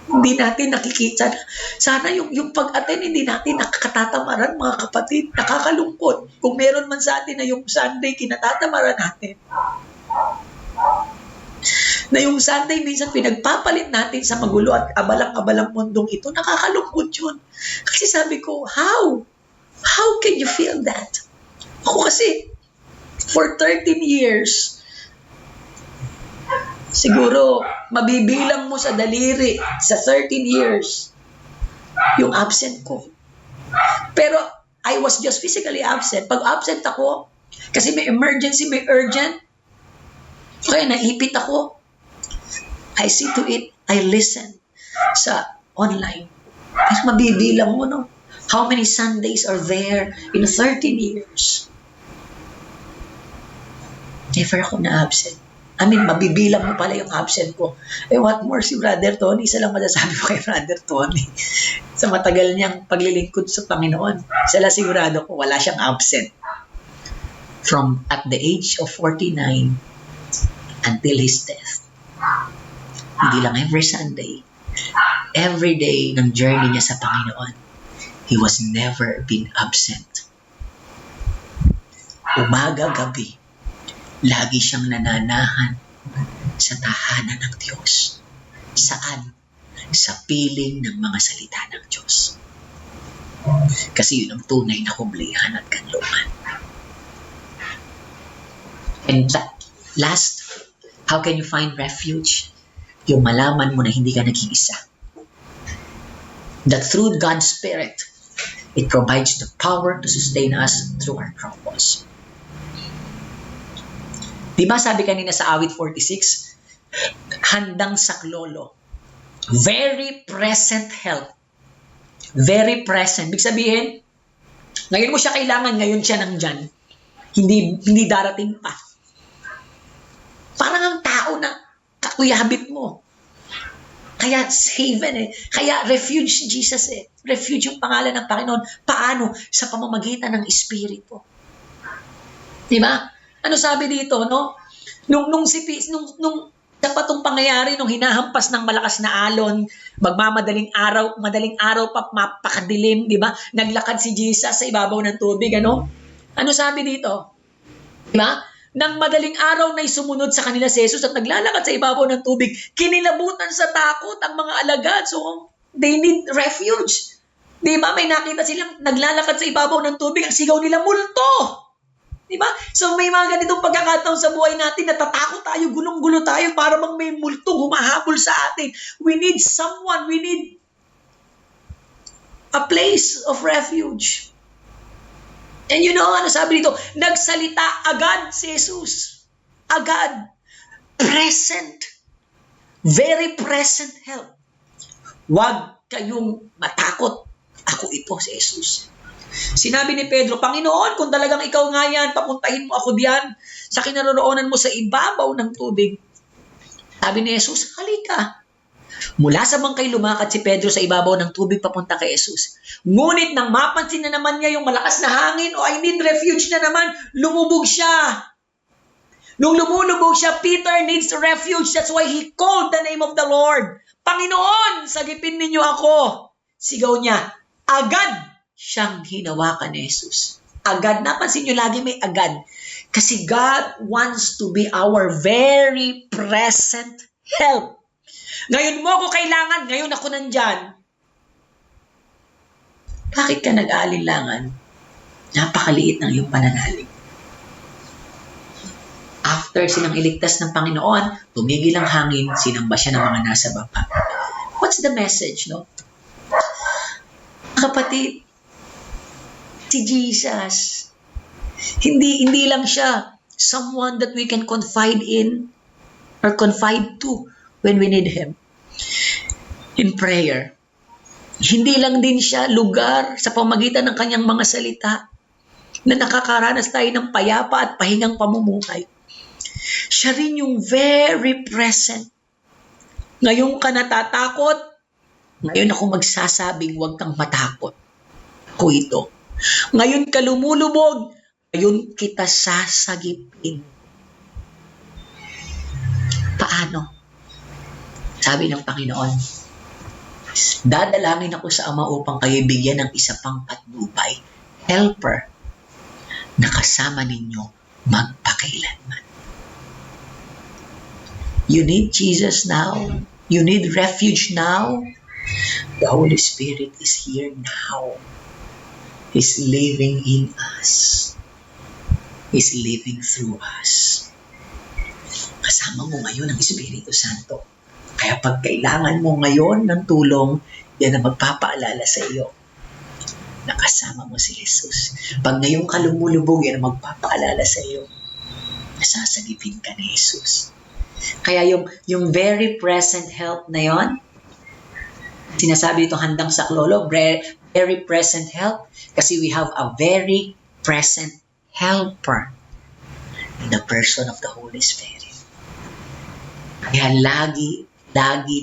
hindi natin nakikita. Sana yung pag-attend, hindi natin nakakatatamaran, mga kapatid. Nakakalungkot. Kung meron man sa atin na yung Sunday, kinatatamaran natin. Na yung Sunday, minsan pinagpapalit natin sa magulo at abalang-abalang mundong ito, nakakalungkot yun. Kasi sabi ko, how? How can you feel that? Ako kasi, for 13 years, Siguro, mabibilang mo sa daliri sa 13 years yung absent ko. Pero, I was just physically absent. Pag absent ako, kasi may emergency, may urgent, kaya naipit ako. I see to it, I listen sa online. Pero mabibilang mo, no? How many Sundays are there in 13 years? Never ako na-absent. I mean, mabibilang mo pala yung absent ko. Eh, what more si Brother Tony? Isa lang masasabi ko kay Brother Tony. Sa matagal niyang paglilingkod sa Panginoon, sila sigurado ko wala siyang absent. From at the age of 49 until his death. Hindi lang every Sunday. Every day ng journey niya sa Panginoon, he was never been absent. Umaga, gabi, lagi siyang nananahan sa tahanan ng Diyos. Saan? Sa piling ng mga salita ng Diyos. Kasi yun ang tunay na kublihan at kanlungan. And last, how can you find refuge? Yung malaman mo na hindi ka nag-iisa. That through God's Spirit, it provides the power to sustain us through our troubles. Diba sabi kanina sa awit 46, handang saklolo. Very present help. Very present. Big sabihin, ngayon mo siya kailangan, ngayon siya nandyan. Hindi darating pa. Parang ang tao na kakuyabit mo. Kaya haven eh. Kaya refuge Jesus eh. Refuge yung pangalan ng Panginoon. Paano? Sa pamamagitan ng Espiritu. Diba? Ano sabi dito, no? Nung dapat tong pangyayari, nung hinahampas ng malakas na alon, madaling araw pa mapakadilim, di ba? Naglakad si Jesus sa ibabaw ng tubig, ano? Ano sabi dito? Di ba? Nang madaling araw na'y sumunod sa kanila si Jesus at naglalakad sa ibabaw ng tubig, kinilabutan sa takot ang mga alagad. So, they need refuge. Di ba? May nakita silang naglalakad sa ibabaw ng tubig, ang sigaw nila, multo! Diba? So may mga ganitong pagkakataon sa buhay natin, natatakot tayo, gulong-gulo tayo, para bang may multong humahabol sa atin. We need someone, we need a place of refuge. And you know, ano sabi dito? Nagsalita agad si Jesus. Agad. Present. Very present help. Huwag kayong matakot. Ako ito si Jesus. Sinabi ni Pedro, Panginoon, kung talagang ikaw nga yan, papuntahin mo ako diyan sa kinaroroonan mo sa ibabaw ng tubig. Sabi ni Jesus, halika. Mula sa bangkay lumakad si Pedro sa ibabaw ng tubig papunta kay Jesus. Ngunit nang mapansin na naman niya yung malakas na hangin, I need refuge na naman, lumubog siya. Nung lumulubog siya, Peter needs refuge. That's why he called the name of the Lord. Panginoon, sagipin ninyo ako. Sigaw niya, agad siyang hinawakan ni Jesus. Agad. Napansin nyo, lagi may agad. Kasi God wants to be our very present help. Ngayon mo ako kailangan, ngayon ako nandyan. Bakit ka nag-aalinlangan? Napakaliit ng iyong pananalig. After silang iligtas ng Panginoon, tumigil ang hangin, sinamba siya ng mga nasa baba. What's the message, no? Kapatid, si Jesus, hindi lang siya someone that we can confide in or confide to when we need Him in prayer. Hindi lang din siya lugar sa pamagitan ng kanyang mga salita na nakakaranas tayo ng payapa at pahingang pamumuhay. Siya rin yung very present. Ngayon ka natatakot, ngayon ako magsasabing huwag kang matakot. Ako ito. Ngayon ka lumulubog, ngayon kita sasagipin. Paano? Sabi ng Panginoon, dadalangin ako sa Ama upang kayo bigyan ng isa pang patnubay, helper, na kasama ninyo magpakailanman. You need Jesus now. You need refuge now. The Holy Spirit is here now. He's living in us. He's living through us. Kasama mo mo ngayon ang Espiritu Santo. Kaya pag kailangan mo ngayon ng tulong, yan ang magpapaalala sa iyo. Nakasama mo si Jesus. Pag ngayong ka lumulubog, yan ang magpapaalala sa iyo. Nasasagipin ka ni Jesus. Kaya yung very present help na yon, sinasabi ito handang saklolo, very present help, kasi we have a very present helper in the person of the Holy Spirit. Kaya lagi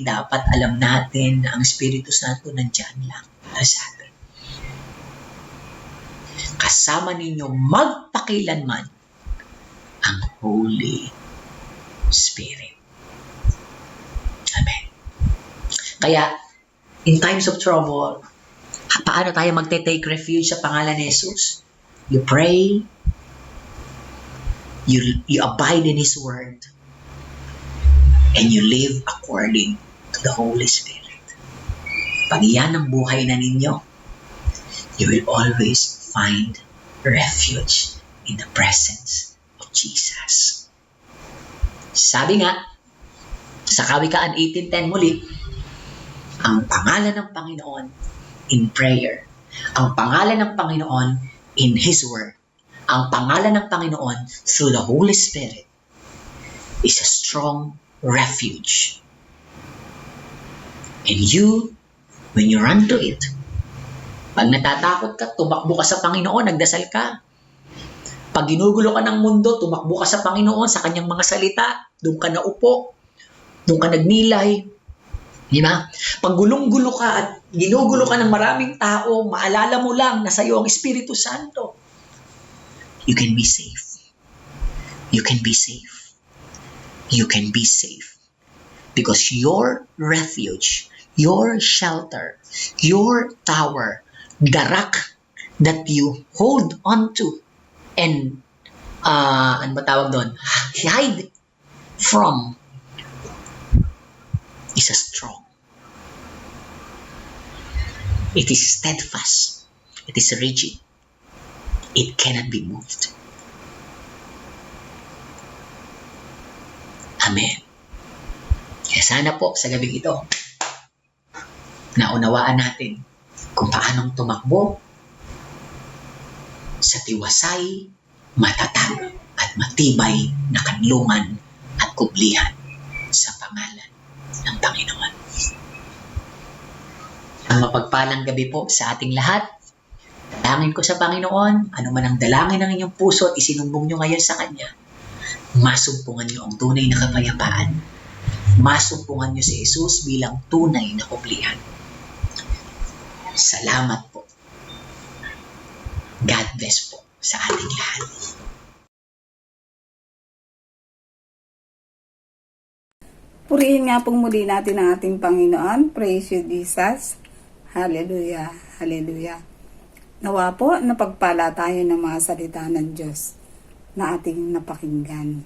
dapat alam natin na ang Espiritu Santo nandyan lang para sa atin. Kasama ninyo magpakilanman ang Holy Spirit. Amen. Kaya, in times of trouble, paano tayo magte-take refuge sa pangalan ni Jesus? You pray, you abide in His Word, and you live according to the Holy Spirit. Pag iyan ang buhay na ninyo, you will always find refuge in the presence of Jesus. Sabi nga, sa Kawikaan 18:10 muli, ang pangalan ng Panginoon in prayer, ang pangalan ng Panginoon in His Word, ang pangalan ng Panginoon through the Holy Spirit is a strong refuge. And you, when you run to it, pag natatakot ka, tumakbo ka sa Panginoon, nagdasal ka. Pag ginugulo ka ng mundo, tumakbo ka sa Panginoon, sa kanyang mga salita, doon ka naupo, doon ka nagnilay. Di ba? Pag gulong-gulo ka at ginugulo ka ng maraming tao, maalala mo lang na sa iyo ang Espiritu Santo. You can be safe. You can be safe. You can be safe. Because your refuge, your shelter, your tower, the rock that you hold on to and ano ba tawag doon? Hide from is a strong. It is steadfast. It is rigid. It cannot be moved. Amen. Kaya sana po sa gabing ito, naunawaan natin kung paanong tumakbo sa tiwasay, matatag at matibay na kanlungan at kublihan sa pangalan ng Panginoon. Ang mapagpalang gabi po sa ating lahat. Dalangin ko sa Panginoon, ano man ang dalangin ng inyong puso at isinumbong nyo ngayon sa Kanya, masumpungan nyo ang tunay na kapayapaan. Masumpungan nyo si Jesus bilang tunay na kublihan. Salamat po. God bless po sa ating lahat. Purihin nga pong muli natin ang ating Panginoon. Praise you, Jesus. Hallelujah. Hallelujah. Nawa po, napagpala tayo ng mga salita ng Diyos na ating napakinggan.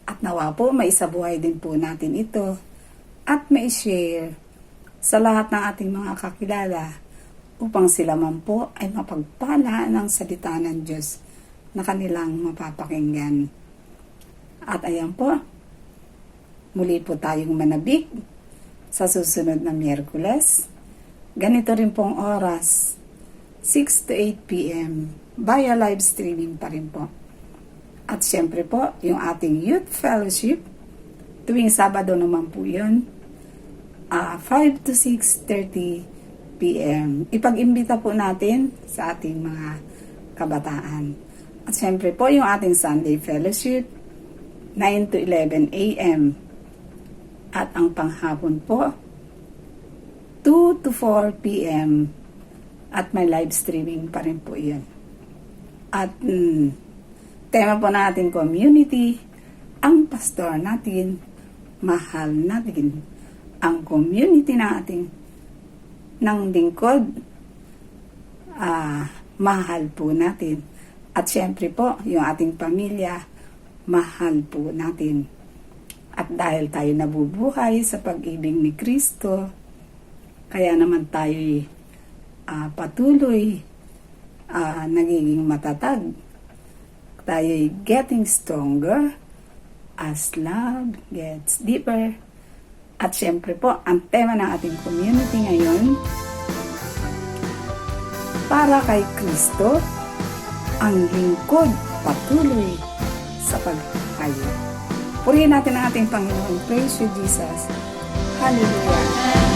At nawa po, maisabuhay din po natin ito at mai-share sa lahat ng ating mga kakilala upang sila man po ay mapagpala ng salita ng Diyos na kanilang mapapakinggan. At ayan po, muli po tayong manabik sa susunod na Miyerkules. Ganito rin pong oras, 6 to 8 p.m. via live streaming pa rin po. At syempre po, yung ating youth fellowship, tuwing Sabado naman po yun, 5 to 6:30 p.m. Ipag-imbita po natin sa ating mga kabataan. At syempre po, yung ating Sunday fellowship, 9 to 11 a.m. At ang panghapon po, 2 to 4 p.m. At may live streaming pa rin po yun. At tema po natin community, ang pastor natin, mahal natin, ang community natin ng lingkod, mahal po natin. At syempre po, yung ating pamilya, mahal po natin. At dahil tayo nabubuhay sa pag-ibig ni Kristo, kaya naman tayo'y patuloy nagiging matatag. Tayo'y getting stronger as love gets deeper. At syempre po, ang tema ng ating community ngayon, para kay Kristo, ang lingkod patuloy sa paghahayo. Purihin natin ang ating Panginoon. Praise you, Jesus. Hallelujah.